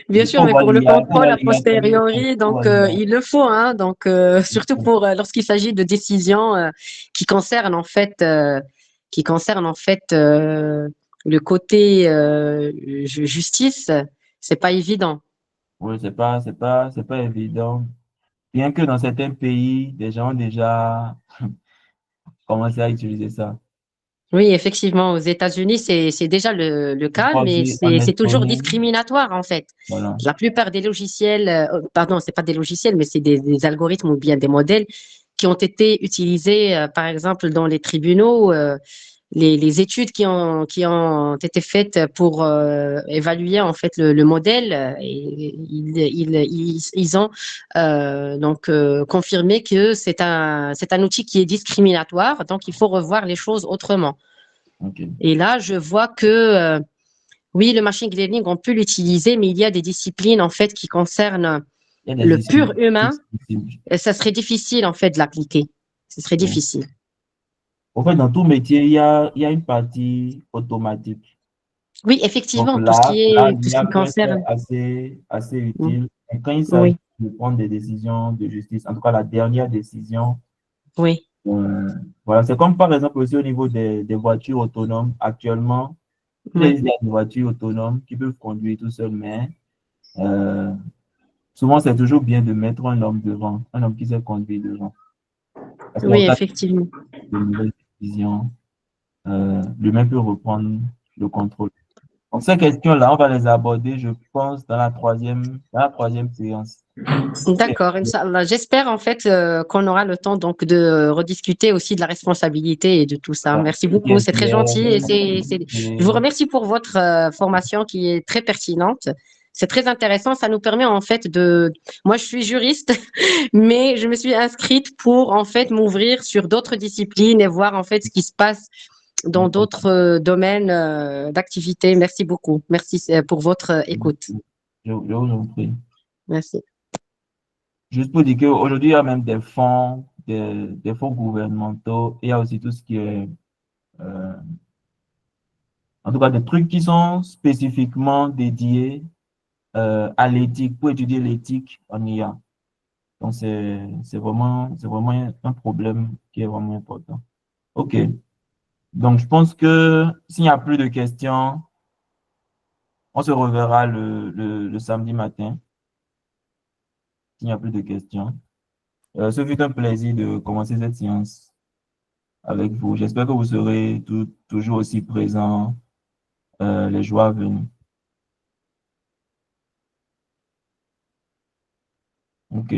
Bien sûr, mais pour le contrôle a posteriori, donc il le faut, hein, donc surtout lorsqu'il s'agit de décisions qui concernent en fait le côté justice, c'est pas évident. Oui, c'est pas évident. Bien que dans certains pays, des gens ont déjà commencé à utiliser ça. Oui, effectivement, aux États-Unis, c'est déjà le cas, mais c'est toujours discriminatoire en fait. Voilà. La plupart des logiciels, pardon, c'est pas des logiciels, mais c'est des algorithmes ou bien des modèles qui ont été utilisés, par exemple, dans les tribunaux. Les études qui ont été faites pour évaluer en fait le modèle, ils ont donc confirmé que c'est un outil qui est discriminatoire, donc il faut revoir les choses autrement. Okay. Et là, je vois que oui, le machine learning, on peut l'utiliser, mais il y a des disciplines en fait qui concernent le pur humain, et ça serait difficile en fait de l'appliquer. Ce serait difficile. En fait, dans tout métier, il y a une partie automatique. Oui, effectivement, donc là, tout ce qui concerne. assez utile. Et quand il s'agit de prendre des décisions de justice, en tout cas la dernière décision. Oui. Voilà, c'est comme par exemple aussi au niveau des voitures autonomes. Actuellement, il Oui. existe des voitures autonomes qui peuvent conduire tout seuls, mais souvent c'est toujours bien de mettre un homme devant, un homme qui sait conduire devant. Parce qu'en Oui, cas effectivement. de nouvelles décisions, l'humain peut reprendre le contrôle. Donc, ces questions-là, on va les aborder, je pense, dans la troisième séance. D'accord, Inch'Allah. J'espère en fait qu'on aura le temps donc de rediscuter aussi de la responsabilité et de tout ça. Merci beaucoup, c'est très gentil et je vous remercie pour votre formation qui est très pertinente. C'est très intéressant, ça nous permet en fait moi je suis juriste, mais je me suis inscrite pour en fait m'ouvrir sur d'autres disciplines et voir en fait ce qui se passe dans d'autres domaines d'activité. Merci beaucoup. Merci pour votre écoute. Je vous en prie. Merci. Juste pour dire qu'aujourd'hui, il y a même des fonds, des fonds gouvernementaux, et il y a aussi tout ce qui est, en tout cas, des trucs qui sont spécifiquement dédiés à l'éthique, pour étudier l'éthique en IA. Donc, c'est vraiment un problème qui est vraiment important. OK. Donc, je pense que s'il n'y a plus de questions, on se reverra le samedi matin. S'il n'y a plus de questions. Ce fut un plaisir de commencer cette séance avec vous. J'espère que vous serez toujours aussi présents les jours à venir. OK.